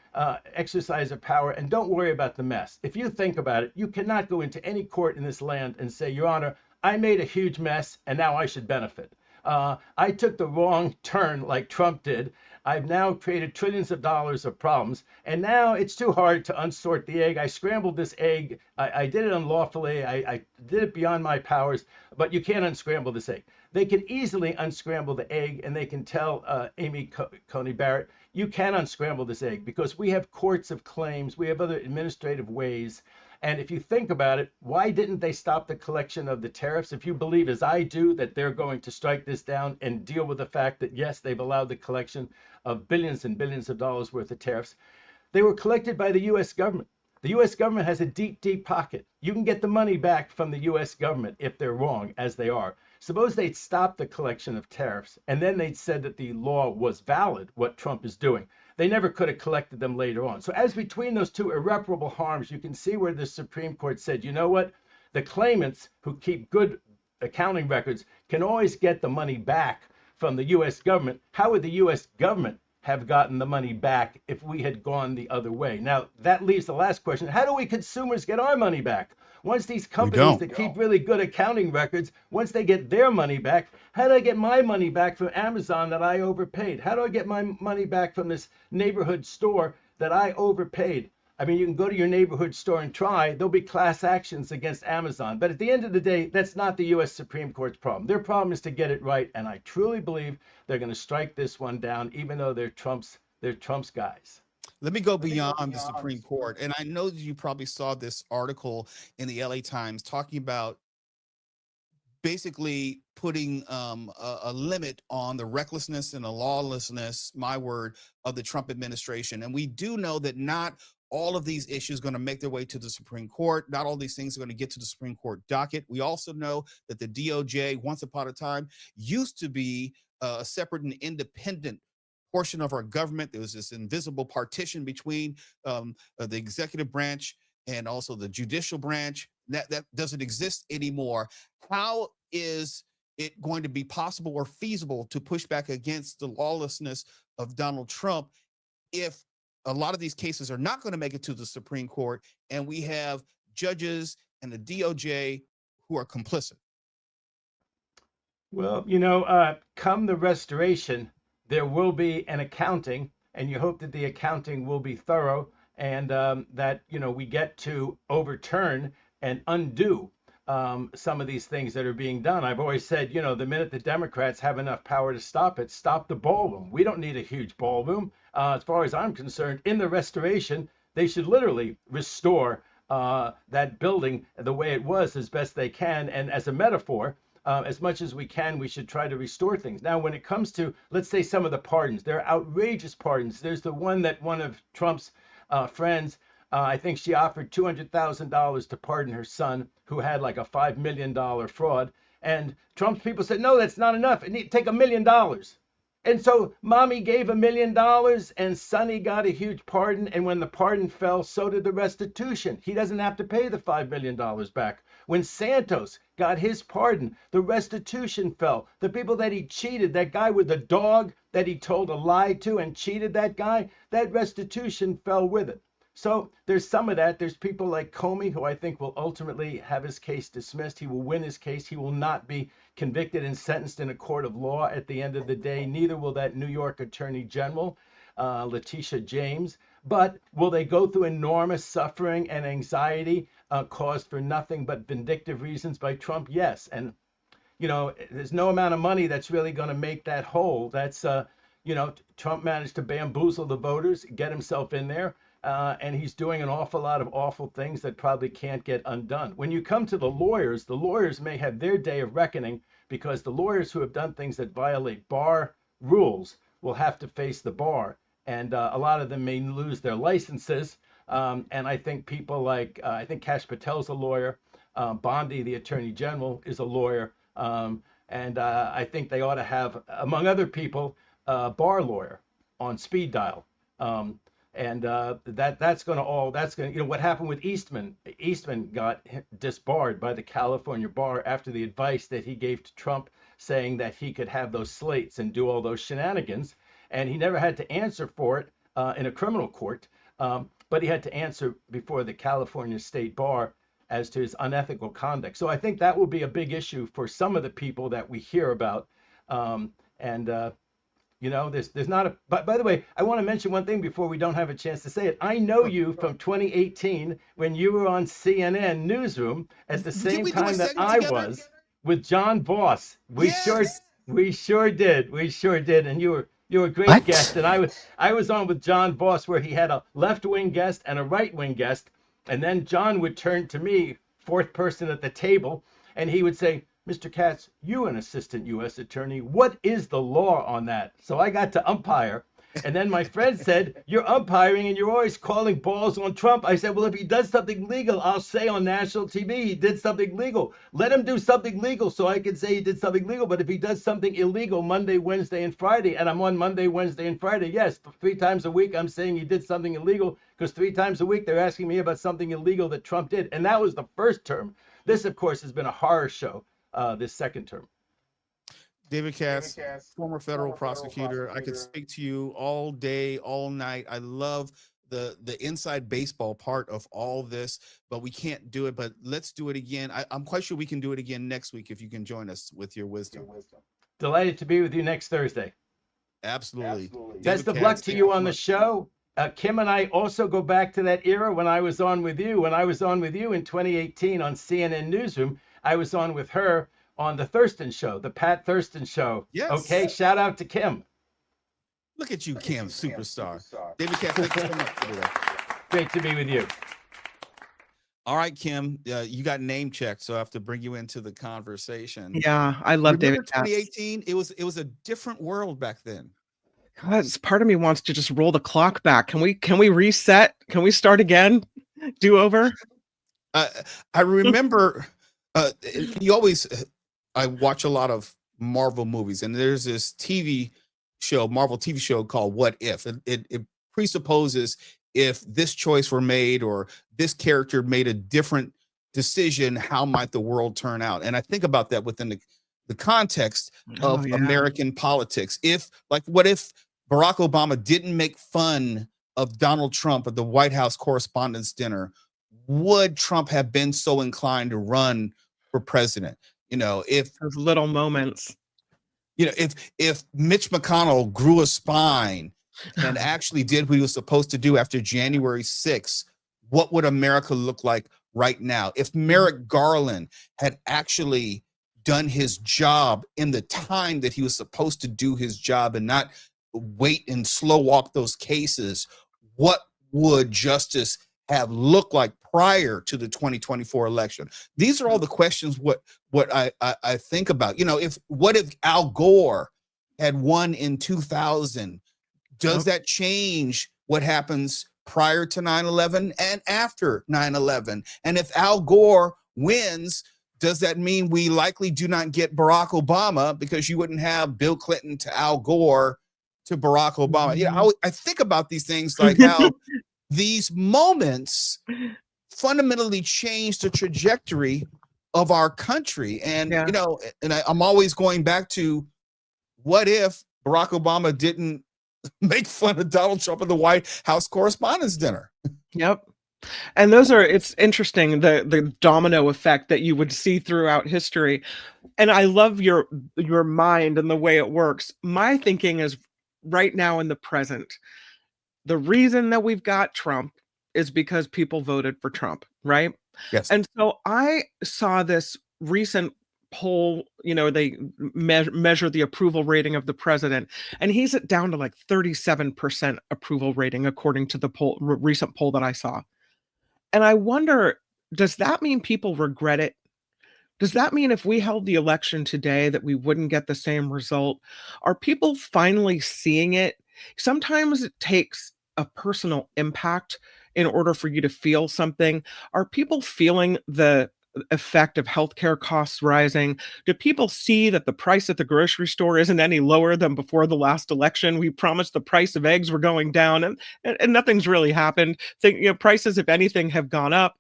exercise of power. And don't worry about the mess. If you think about it, you cannot go into any court in this land and say, Your Honor, I made a huge mess and now I should benefit. I took the wrong turn like Trump did. I've now created trillions of dollars of problems, and now it's too hard to unsort the egg. I scrambled this egg. I did it unlawfully. I did it beyond my powers, but you can't unscramble this egg. They can easily unscramble the egg, and they can tell Amy Coney Barrett, you can unscramble this egg because we have courts of claims. We have other administrative ways. And if you think about it, why didn't they stop the collection of the tariffs? If you believe, as I do, that they're going to strike this down and deal with the fact that, yes, they've allowed the collection of billions and billions of dollars worth of tariffs, they were collected by the U.S. government. The U.S. government has a deep, deep pocket. You can get the money back from the U.S. government if they're wrong, as they are. Suppose they'd stopped the collection of tariffs, and then they'd said that the law was valid, what Trump is doing. They never could have collected them later on. So as between those two irreparable harms, you can see where the Supreme Court said, you know what? The claimants who keep good accounting records can always get the money back from the U.S. government. How would the U.S. government have gotten the money back if we had gone the other way? Now, that leaves the last question. How do we consumers get our money back? Once these companies that keep really good accounting records, once they get their money back, how do I get my money back from Amazon that I overpaid? How do I get my money back from this neighborhood store that I overpaid? I mean, you can go to your neighborhood store and try. There'll be class actions against Amazon. But at the end of the day, that's not the U.S. Supreme Court's problem. Their problem is to get it right. And I truly believe they're going to strike this one down, even though they're Trump's guys. Let me go beyond the Supreme Court. And I know that you probably saw this article in the LA Times talking about basically putting a limit on the recklessness and the lawlessness, my word, of the Trump administration. And we do know that not all of these issues are going to make their way to the Supreme Court. Not all these things are going to get to the Supreme Court docket. We also know that the DOJ, once upon a time, used to be a separate and independent portion of our government. There was this invisible partition between the executive branch and also the judicial branch. That doesn't exist anymore. How is it going to be possible or feasible to push back against the lawlessness of Donald Trump if a lot of these cases are not going to make it to the Supreme Court and we have judges and the DOJ who are complicit? Well, come the restoration, there will be an accounting, and you hope that the accounting will be thorough and that, we get to overturn and undo some of these things that are being done. I've always said, the minute the Democrats have enough power to stop it, stop the ballroom. We don't need a huge ballroom. As far as I'm concerned, in the restoration, they should literally restore that building the way it was as best they can. And as a metaphor, as much as we can, we should try to restore things. Now, when it comes to, let's say, some of the pardons, there are outrageous pardons. There's the one that one of Trump's friends, I think she offered $200,000 to pardon her son, who had like a $5 million fraud. And Trump's people said, no, that's not enough. It needs to take $1 million. And so mommy gave $1 million and Sonny got a huge pardon. And when the pardon fell, so did the restitution. He doesn't have to pay the $5 million back. When Santos got his pardon, the restitution fell. The people that he cheated, that guy with the dog that he told a lie to and cheated that guy, that restitution fell with it. So there's some of that. There's people like Comey, who I think will ultimately have his case dismissed. He will win his case. He will not be convicted and sentenced in a court of law at the end of the day. Neither will that New York Attorney General, Letitia James. But will they go through enormous suffering and anxiety caused for nothing but vindictive reasons by Trump? Yes. And, there's no amount of money that's really going to make that whole. That's, Trump managed to bamboozle the voters, get himself in there. And he's doing an awful lot of awful things that probably can't get undone. When you come to the lawyers may have their day of reckoning, because the lawyers who have done things that violate bar rules will have to face the bar. And a lot of them may lose their licenses. And I think people like, I think Kash Patel's a lawyer. Bondi, the attorney general, is a lawyer. And I think they ought to have, among other people, a bar lawyer on speed dial. And that's going to, what happened with Eastman? Eastman got disbarred by the California bar after the advice that he gave to Trump, saying that he could have those slates and do all those shenanigans. And he never had to answer for it in a criminal court, but he had to answer before the California State Bar as to his unethical conduct. So I think that will be a big issue for some of the people that we hear about. There's not a, but by the way, I want to mention one thing before we don't have a chance to say it. I know you from 2018 when you were on CNN Newsroom at the same time that I was with John Voss. We sure did. And you were a great guest. And I was on with John Voss, where he had a left-wing guest and a right-wing guest. And then John would turn to me, fourth person at the table, and he would say, Mr. Katz, you an assistant U.S. attorney, what is the law on that? So I got to umpire. And then my friend said, you're umpiring and you're always calling balls on Trump. I said, well, if he does something legal, I'll say on national TV he did something legal. Let him do something legal so I can say he did something legal. But if he does something illegal Monday, Wednesday, and Friday, and I'm on Monday, Wednesday, and Friday, yes, 3 times a week I'm saying he did something illegal, because 3 times a week they're asking me about something illegal that Trump did. And that was the first term. This, of course, has been a horror show. This second term. David Katz, former federal prosecutor. I could speak to you all day, all night. I love the inside baseball part of all this, but we can't do it. But let's do it again. I'm quite sure we can do it again next week if you can join us with your wisdom. Delighted to be with you next Thursday. Absolutely. Best of luck to you on the show. Kim and I also go back to that era when I was on with you. When I was on with you in 2018 on CNN Newsroom, I was on with her on the Thurston Show, the Pat Thurston Show. Yes. Okay, shout out to Kim. Look at you, Kim, superstar. David Katz, thank you so much for that. Great to be with you. All right, Kim, you got name checked, so I have to bring you into the conversation. Yeah, I love Remember David Katz. 2018, it was a different world back then. God, part of me wants to just roll the clock back. Can we reset? Can we start again? Do over? I remember I watch a lot of Marvel movies, and there's this TV show, Marvel TV show called What If. It presupposes if this choice were made or this character made a different decision, how might the world turn out? And I think about that within the context of American politics. What if Barack Obama didn't make fun of Donald Trump at the White House Correspondents' Dinner? Would Trump have been so inclined to run for president? If those little moments, if Mitch McConnell grew a spine and actually did what he was supposed to do after January 6th, what would America look like right now? If Merrick Garland had actually done his job in the time that he was supposed to do his job and not wait and slow walk those cases, what would justice have looked like prior to the 2024 election? These are all the questions what I think about. What if Al Gore had won in 2000? Does that change what happens prior to 9/11 and after 9/11? And if Al Gore wins, does that mean we likely do not get Barack Obama, because you wouldn't have Bill Clinton to Al Gore to Barack Obama? I think about these things, like how these moments fundamentally change the trajectory of our country. And, I'm always going back to, what if Barack Obama didn't make fun of Donald Trump at the White House Correspondents' Dinner? Yep. And it's interesting, the domino effect that you would see throughout history. And I love your mind and the way it works. My thinking is, right now in the present, the reason that we've got Trump is because people voted for Trump, right? Yes. And so I saw this recent poll, they measure the approval rating of the president, and he's down to like 37% approval rating, according to the recent poll that I saw. And I wonder, does that mean people regret it? Does that mean if we held the election today that we wouldn't get the same result? Are people finally seeing it? Sometimes it takes a personal impact in order for you to feel something. Are people feeling the effect of healthcare costs rising? Do people see that the price at the grocery store isn't any lower than before the last election? We promised the price of eggs were going down, and nothing's really happened. Prices, if anything, have gone up,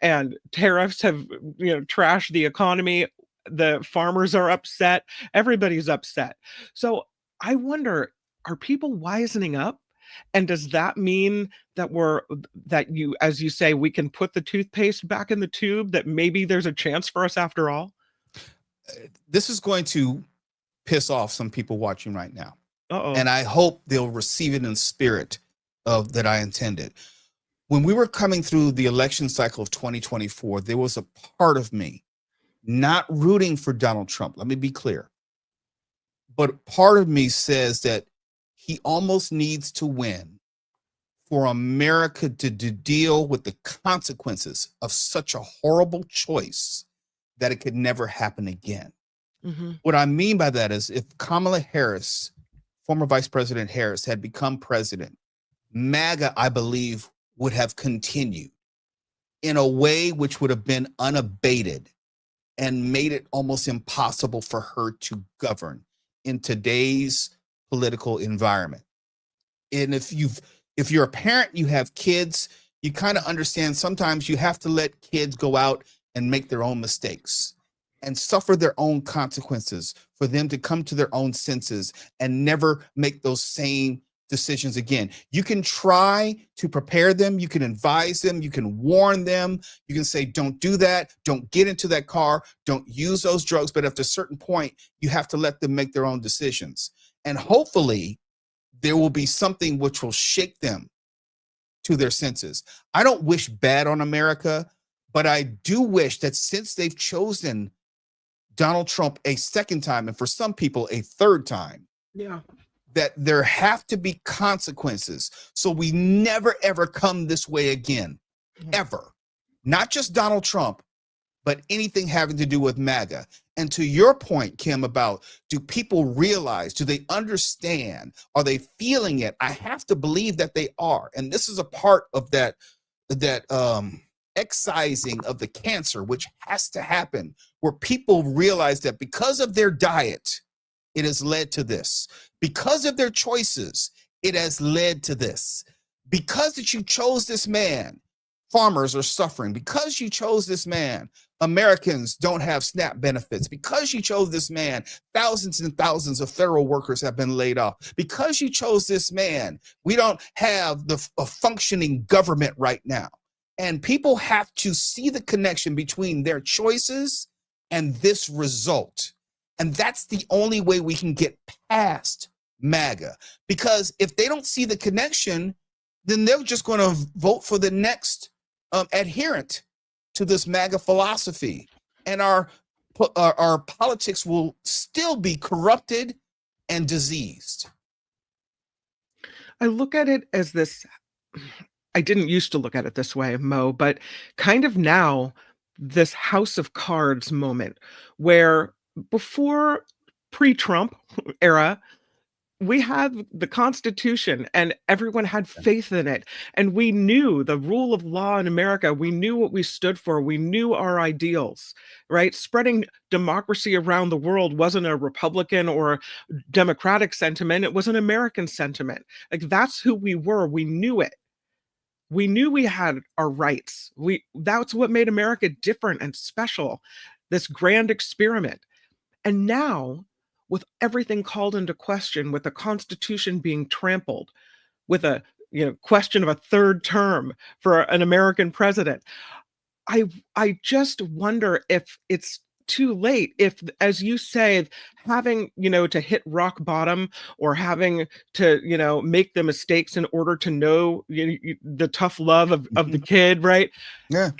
and tariffs have trashed the economy. The farmers are upset. Everybody's upset. So I wonder, are people wisening up? And does that mean that as you say, we can put the toothpaste back in the tube, that maybe there's a chance for us after all? This is going to piss off some people watching right now. Uh-oh. And I hope they'll receive it in the spirit of that I intended. When we were coming through the election cycle of 2024, there was a part of me not rooting for Donald Trump. Let me be clear. But part of me says that he almost needs to win for America to deal with the consequences of such a horrible choice that it could never happen again. Mm-hmm. What I mean by that is, if Kamala Harris, former Vice President Harris, had become president, MAGA, I believe, would have continued in a way which would have been unabated and made it almost impossible for her to govern in today's political environment. And if you're a parent, you have kids, you kind of understand sometimes you have to let kids go out and make their own mistakes and suffer their own consequences for them to come to their own senses and never make those same decisions again. You can try to prepare them, you can advise them, you can warn them, you can say, don't do that, don't get into that car, don't use those drugs. But after a certain point, you have to let them make their own decisions. And hopefully there will be something which will shake them to their senses. I don't wish bad on America, but I do wish that since they've chosen Donald Trump a second time, and for some people a third time, that there have to be consequences so we never, ever come this way again, ever. Not just Donald Trump, but anything having to do with MAGA. And to your point, Kim, about, do people realize, do they understand, are they feeling it? I have to believe that they are. And this is a part of that excising of the cancer, which has to happen, where people realize that because of their diet, it has led to this. Because of their choices, it has led to this. Because that you chose this man, farmers are suffering. Because you chose this man, Americans don't have SNAP benefits. Because you chose this man, thousands and thousands of federal workers have been laid off. Because you chose this man, we don't have a functioning government right now. And people have to see the connection between their choices and this result. And that's the only way we can get past MAGA. Because if they don't see the connection, then they're just going to vote for the next adherent to this MAGA philosophy. And our politics will still be corrupted and diseased. I look at it as this. I didn't used to look at it this way, Mo, but kind of now, this House of Cards moment where before pre-Trump era, we had the Constitution and everyone had faith in it. And we knew the rule of law in America. We knew what we stood for. We knew our ideals, right? Spreading democracy around the world wasn't a Republican or Democratic sentiment. It was an American sentiment. Like, that's who we were. We knew it. We knew we had our rights. That's what made America different and special, this grand experiment. And now, with everything called into question, with the Constitution being trampled, with a question of a third term for an American president, I just wonder if it's too late, if, as you say, having to hit rock bottom or having to make the mistakes in order to know the tough love of the kid, right? Yeah.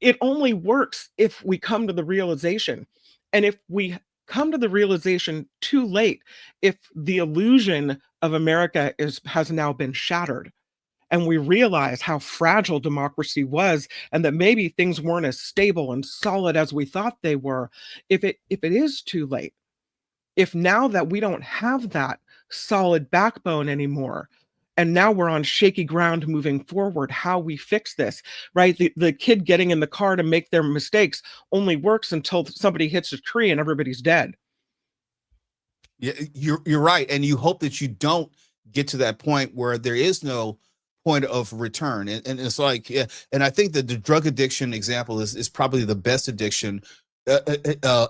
It only works if we come to the realization, and if we come to the realization too late, if the illusion of America has now been shattered, and we realize how fragile democracy was, and that maybe things weren't as stable and solid as we thought they were, if it is too late, if now that we don't have that solid backbone anymore, and now we're on shaky ground moving forward, how we fix this, right? The kid getting in the car to make their mistakes only works until somebody hits a tree and everybody's dead. Yeah, you're right. And you hope that you don't get to that point where there is no point of return. And it's like, yeah, and I think that the drug addiction example is probably the best addiction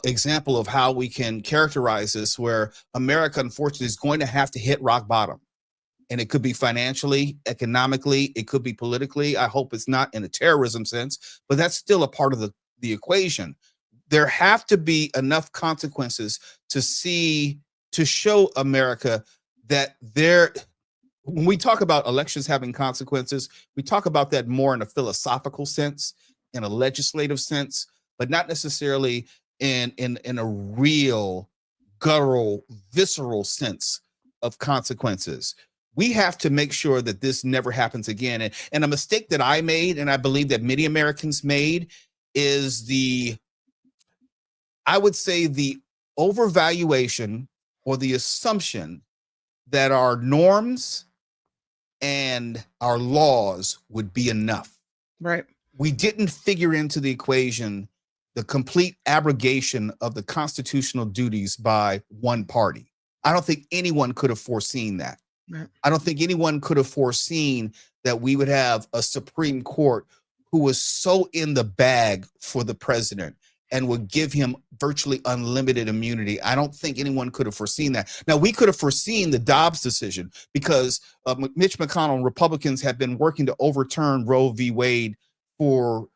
example of how we can characterize this, where America, unfortunately, is going to have to hit rock bottom. And it could be financially, economically, it could be politically. I hope it's not in a terrorism sense, but that's still a part of the equation. There have to be enough consequences to show America that when we talk about elections having consequences, we talk about that more in a philosophical sense, in a legislative sense, but not necessarily in a real guttural, visceral sense of consequences. We have to make sure that this never happens again. And a mistake that I made, and I believe that many Americans made, is I would say the overvaluation or the assumption that our norms and our laws would be enough. Right. We didn't figure into the equation the complete abrogation of the constitutional duties by one party. I don't think anyone could have foreseen that. Right. I don't think anyone could have foreseen that we would have a Supreme Court who was so in the bag for the president and would give him virtually unlimited immunity. I don't think anyone could have foreseen that. Now, we could have foreseen the Dobbs decision because Mitch McConnell and Republicans have been working to overturn Roe v. Wade for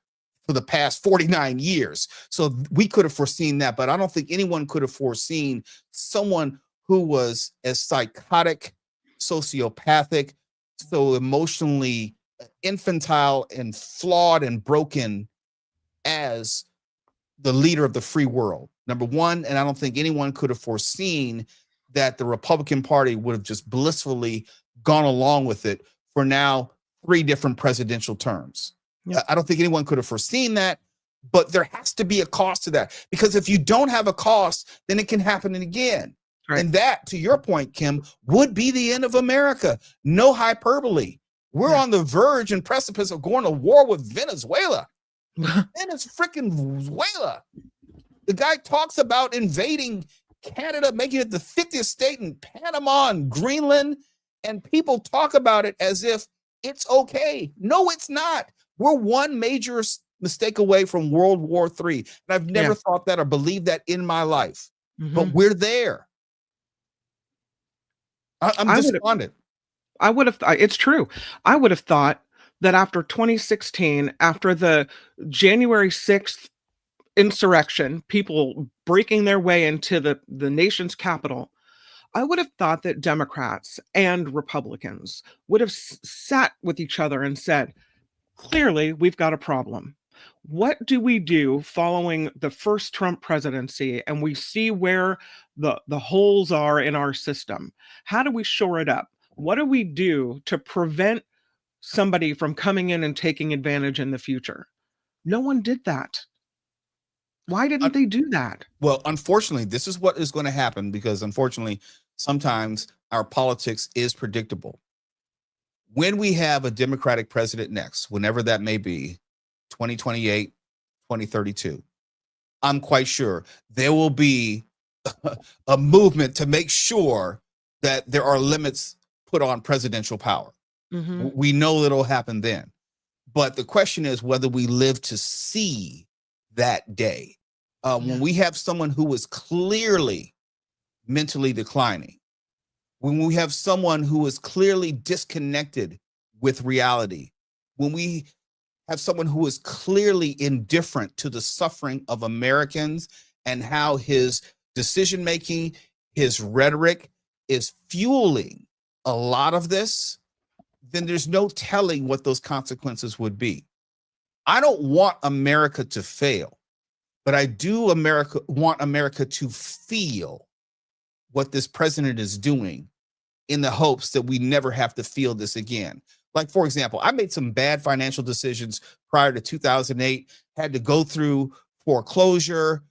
the past 49 years. So we could have foreseen that, but I don't think anyone could have foreseen someone who was as psychotic, sociopathic, so emotionally infantile and flawed and broken as the leader of the free world. Number one, and I don't think anyone could have foreseen that the Republican Party would have just blissfully gone along with it for now 3 different presidential terms. Yep. I don't think anyone could have foreseen that, but there has to be a cost to that, because if you don't have a cost, then it can happen again. Right. And that, to your point, Kim, would be the end of America. No hyperbole. We're on the verge and precipice of going to war with Venezuela. Venezuela. The guy talks about invading Canada making it the 50th state, and Panama and Greenland, and people talk about it as if it's okay. No, it's not. We're one major mistake away from World War III. And I've never thought that or believed that in my life. But we're there. I'm despondent. I would have, it's true. I would have thought that after 2016, after the January 6th insurrection, people breaking their way into the nation's capital, I would have thought that Democrats and Republicans would have sat with each other and said, clearly, we've got a problem. What do we do following the first Trump presidency, and we see where the holes are in our system? How do we shore it up? What do we do to prevent somebody from coming in and taking advantage in the future? No one did that. Why didn't they do that? Well, unfortunately, this is what is going to happen, because unfortunately, sometimes our politics is predictable. When we have a Democratic president next, whenever that may be, 2028, 2032, I'm quite sure there will be a movement to make sure that there are limits put on presidential power. We know it'll happen then. But the question is whether we live to see that day. When we have someone who is clearly mentally declining, when we have someone who is clearly disconnected with reality, when we have someone who is clearly indifferent to the suffering of Americans and how his decision-making, his rhetoric is fueling a lot of this, then there's no telling what those consequences would be. I don't want America to fail, but I do want America to feel what this president is doing, in the hopes that we never have to feel this again. Like, for example, I made some bad financial decisions prior to 2008, had to go through foreclosure,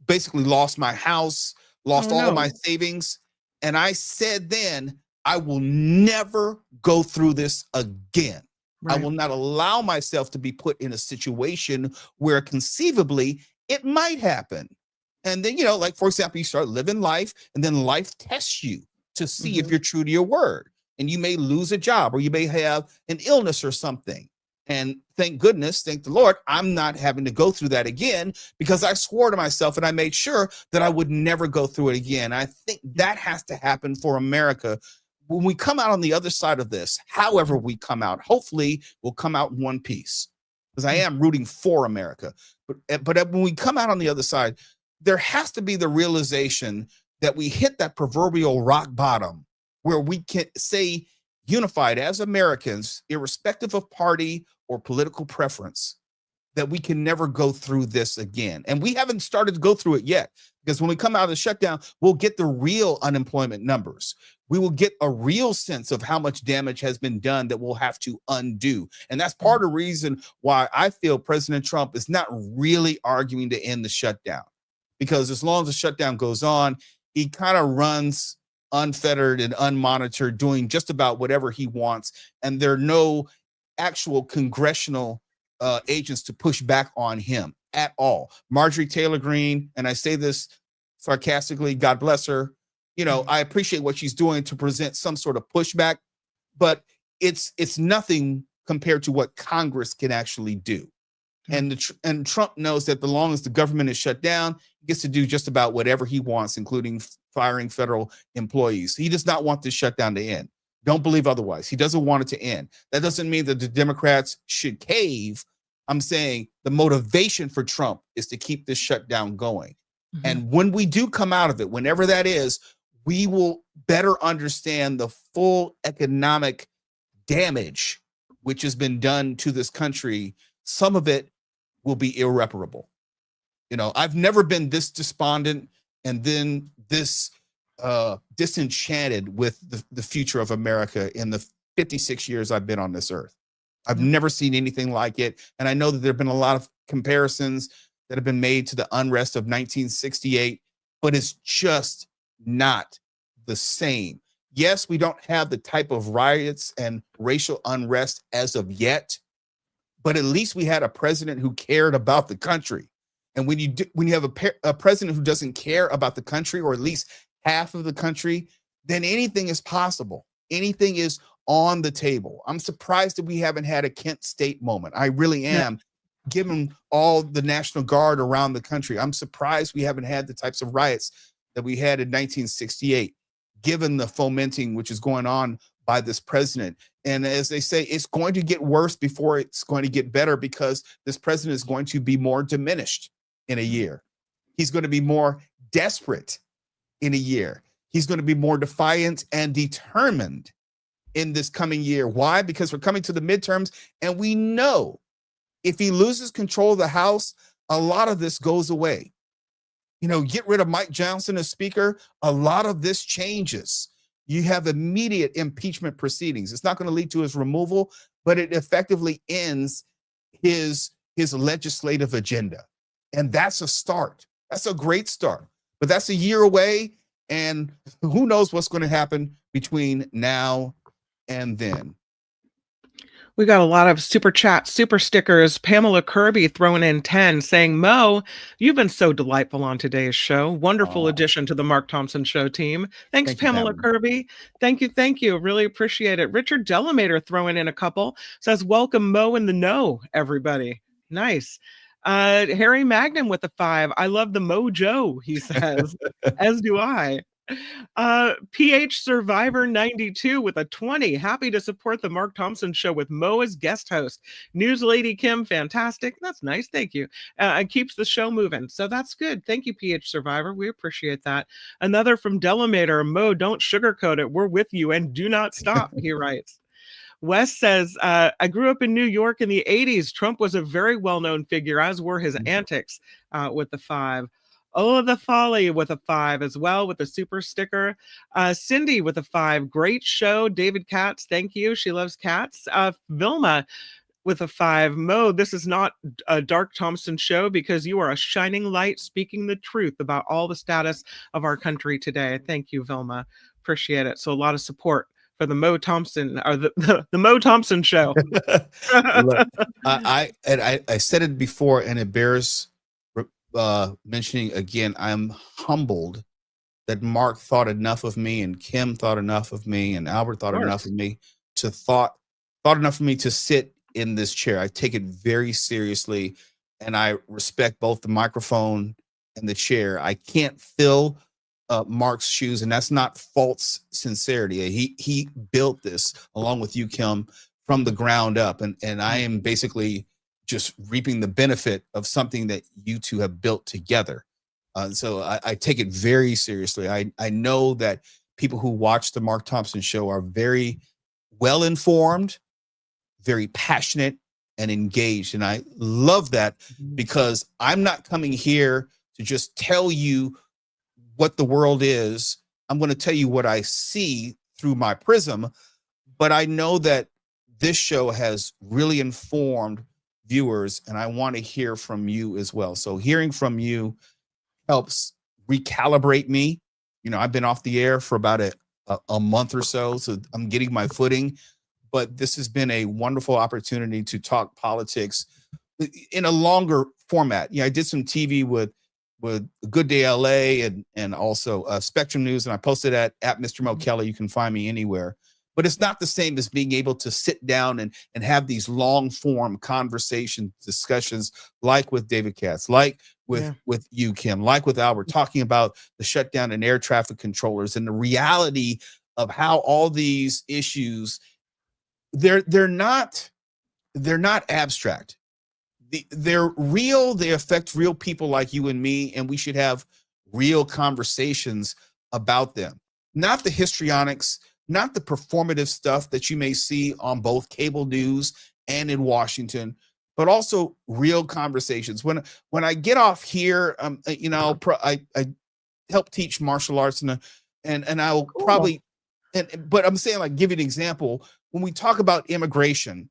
basically lost my house, lost all of my savings. And I said then, I will never go through this again. I will not allow myself to be put in a situation where conceivably it might happen. And then, like, for example, you start living life, and then life tests you to see if you're true to your word. And you may lose a job, or you may have an illness or something. And thank goodness, thank the Lord, I'm not having to go through that again, because I swore to myself and I made sure that I would never go through it again. I think that has to happen for America. When we come out on the other side of this, however we come out, hopefully we'll come out in one piece, because I am rooting for America. But when we come out on the other side, there has to be the realization that we hit that proverbial rock bottom where we can say unified as Americans, irrespective of party or political preference, that we can never go through this again. And we haven't started to go through it yet, because when we come out of the shutdown, we'll get the real unemployment numbers. We will get a real sense of how much damage has been done that we'll have to undo. And that's part of the reason why I feel President Trump is not really arguing to end the shutdown, because as long as the shutdown goes on, he kind of runs unfettered and unmonitored, doing just about whatever he wants. And there are no actual congressional agents to push back on him at all. Marjorie Taylor Greene, and I say this sarcastically, God bless her, I appreciate what she's doing to present some sort of pushback, but it's nothing compared to what Congress can actually do. And Trump knows that the long as the government is shut down, he gets to do just about whatever he wants, including firing federal employees. He does not want this shutdown to end. Don't believe otherwise. He doesn't want it to end. That doesn't mean that the Democrats should cave. I'm saying the motivation for Trump is to keep this shutdown going. And when we do come out of it, whenever that is, we will better understand the full economic damage which has been done to this country. Some of it will be irreparable. I've never been this despondent and then this disenchanted with the future of America in the 56 years I've been on this earth. I've never seen anything like it. And I know that there have been a lot of comparisons that have been made to the unrest of 1968, but it's just not the same. Yes, we don't have the type of riots and racial unrest as of yet, but at least we had a president who cared about the country. And when you have a president who doesn't care about the country, or at least half of the country, then anything is possible. Anything is on the table. I'm surprised that we haven't had a Kent State moment. I really am. Given all the National Guard around the country, I'm surprised we haven't had the types of riots that we had in 1968, given the fomenting which is going on by this president. And as they say, it's going to get worse before it's going to get better, because this president is going to be more diminished in a year. He's going to be more desperate in a year. He's going to be more defiant and determined in this coming year. Why? Because we're coming to the midterms, and we know if he loses control of the House, a lot of this goes away. Get rid of Mike Johnson as Speaker, a lot of this changes. You have immediate impeachment proceedings. It's not going to lead to his removal, but it effectively ends his legislative agenda. And that's a start. That's a great start. But that's a year away, and who knows what's going to happen between now and then. We got a lot of super chats, super stickers. Pamela Kirby throwing in 10, saying, Mo, you've been so delightful on today's show. Wonderful addition to the Mark Thompson Show team. Thanks, Pamela Kirby. Thank you. Thank you. Really appreciate it. Richard Delamater throwing in a couple, says, welcome Mo in the know, everybody. Nice. Harry Magnum with a 5. I love the mojo, he says. As do I. PH Survivor 92 with a 20. Happy to support the Mark Thompson Show with Mo as guest host. News Lady Kim, fantastic. That's nice. Thank you. It keeps the show moving. So that's good. Thank you, PH Survivor. We appreciate that. Another from Delamater. Mo, don't sugarcoat it. We're with you and do not stop, he writes. Wes says, I grew up in New York in the 80s. Trump was a very well-known figure, as were his antics, with the 5. Oh, the Folly with a 5 as well, with a super sticker. Cindy with a 5. Great show. David Katz, thank you. She loves cats. Vilma with a 5. Mo, this is not a Dark Thompson show because you are a shining light speaking the truth about all the status of our country today. Thank you, Vilma. Appreciate it. So a lot of support for the Mo Thompson, or the Mo Thompson Show. Look, I said it before, and it bears mentioning again. I'm humbled that Mark thought enough of me, and Kim thought enough of me, and Albert thought enough of me to thought enough of me to sit in this chair. I take it very seriously, and I respect both the microphone and the chair. I can't fill Mark's shoes, and that's not false sincerity. He built this along with you, Kim, from the ground up, and I am basically just reaping the benefit of something that you two have built together. So I take it very seriously. I know that people who watch the Mark Thompson Show are very well informed, very passionate, and engaged, and I love that, because I'm not coming here to just tell you what the world is. I'm going to tell you what I see through my prism, but I know that this show has really informed viewers, and I want to hear from you as well. So hearing from you helps recalibrate me. I've been off the air for about a month or so I'm getting my footing, but this has been a wonderful opportunity to talk politics in a longer format. I did some TV with Good Day LA and also Spectrum News, and I posted at Mr. Mo Kelly. You can find me anywhere, but it's not the same as being able to sit down and have these long form conversation discussions, like with David Katz, like with you, Kim, like with Albert, talking about the shutdown and air traffic controllers and the reality of how all these issues, they're not abstract. They're real. They affect real people like you and me, and we should have real conversations about them. Not the histrionics, not the performative stuff that you may see on both cable news and in Washington, but also real conversations. When I get off here, I help teach martial arts, and I'll probably, but I'm saying, like, give you an example. When we talk about immigration,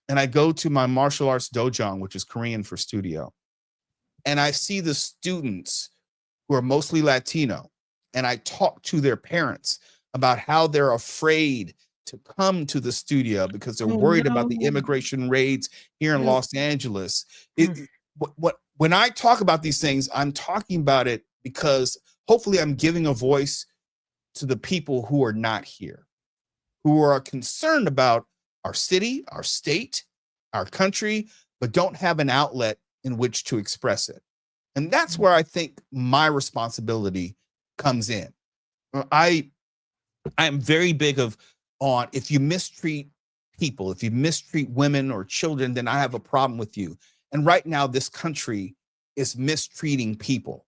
and I go to my martial arts dojang, which is Korean for studio, and I see the students who are mostly Latino, and I talk to their parents about how they're afraid to come to the studio because they're worried about the immigration raids here in Los Angeles. when I talk about these things, I'm talking about it because hopefully I'm giving a voice to the people who are not here, who are concerned about our city, our state, our country, but don't have an outlet in which to express it. And that's where I think my responsibility comes in. I am very big on if you mistreat people, if you mistreat women or children, then I have a problem with you. And right now, this country is mistreating people.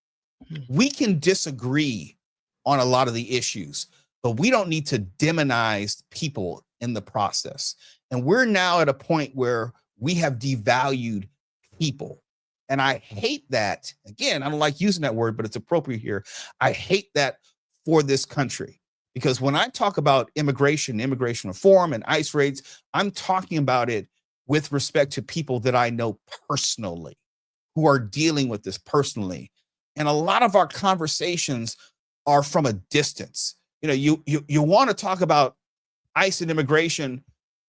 We can disagree on a lot of the issues, but we don't need to demonize people in the process. And we're now at a point where we have devalued people. And I hate that. Again, I don't like using that word, but it's appropriate here. I hate that for this country. Because when I talk about immigration reform, and ICE raids, I'm talking about it with respect to people that I know personally, who are dealing with this personally. And a lot of our conversations are from a distance. You know, you want to talk about ICE and immigration,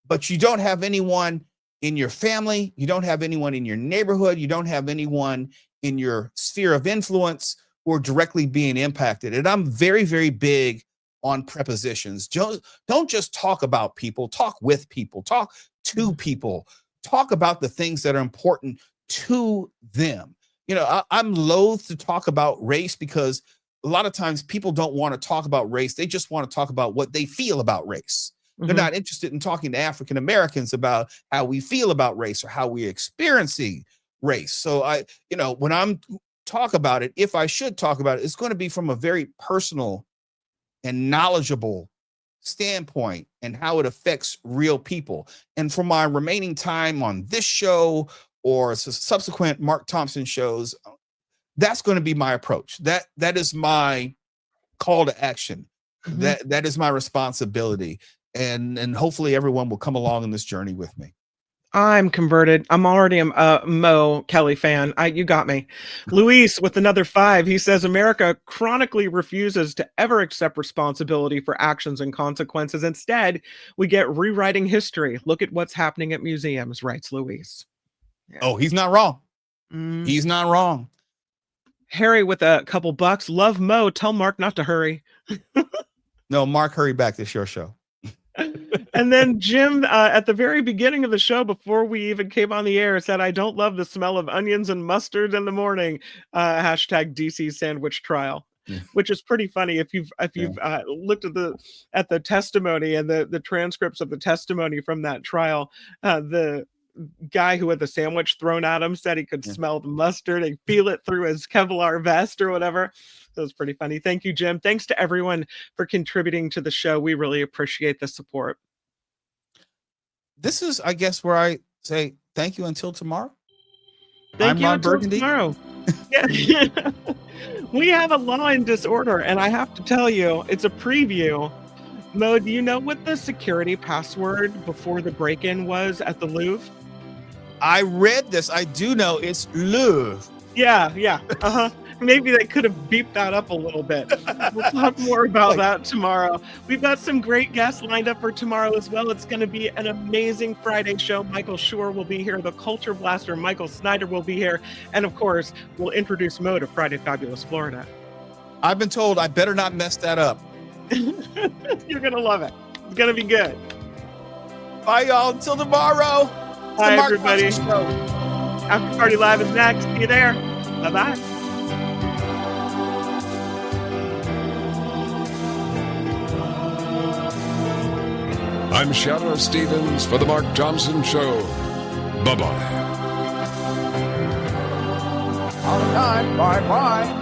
but you don't have anyone in your family, you don't have anyone in your neighborhood, you don't have anyone in your sphere of influence who are directly being impacted. And I'm very, very big on prepositions. Don't just talk about people, talk with people, talk to people, talk about the things that are important to them. You know, I'm loath to talk about race because a lot of times people don't want to talk about race. They just want to talk about what they feel about race. They're not interested in talking to African Americans about how we feel about race or how we're experiencing race. So when I'm talk about it, if I should talk about it, it's going to be from a very personal and knowledgeable standpoint and how it affects real people. And for my remaining time on this show or subsequent Mark Thompson shows, that's going to be my approach. That is my call to action. That is my responsibility. And hopefully everyone will come along in this journey with me. I'm converted. I'm already a Mo Kelly fan. You got me. Luis with another 5. He says America chronically refuses to ever accept responsibility for actions and consequences. Instead, we get rewriting history. Look at what's happening at museums, writes Luis. Yeah. Oh, he's not wrong. He's not wrong. Harry with a couple bucks. Love Mo. Tell Mark not to hurry. No, Mark, hurry back. This is your show. And then Jim, at the very beginning of the show, before we even came on the air, said, "I don't love the smell of onions and mustard in the morning." Hashtag DC sandwich trial, which is pretty funny. If you've looked at the testimony and the transcripts of the testimony from that trial, the guy who had the sandwich thrown at him said he could smell the mustard and feel it through his Kevlar vest or whatever. That was pretty funny. Thank you, Jim. Thanks to everyone for contributing to the show. We really appreciate the support. This is, I guess, where I say thank you until tomorrow. Thank you until tomorrow. Yeah. We have a Law and Disorder, and I have to tell you, it's a preview. Mo, do you know what the security password before the break-in was at the Louvre? I read this. I do know it's Louvre. Yeah. Maybe they could have beeped that up a little bit. We'll talk more about that tomorrow. We've got some great guests lined up for tomorrow as well. It's going to be an amazing Friday show. Michael Schur will be here. The Culture Blaster, Michael Snyder, will be here. And of course, we'll introduce Mo to Friday Fabulous Florida. I've been told I better not mess that up. You're going to love it. It's going to be good. Bye, y'all. Until tomorrow. Bye, everybody. After Party Live is next. See you there. Bye-bye. I'm Shadow Stevens for the Mark Thompson Show. Bye-bye. All the time. Bye-bye.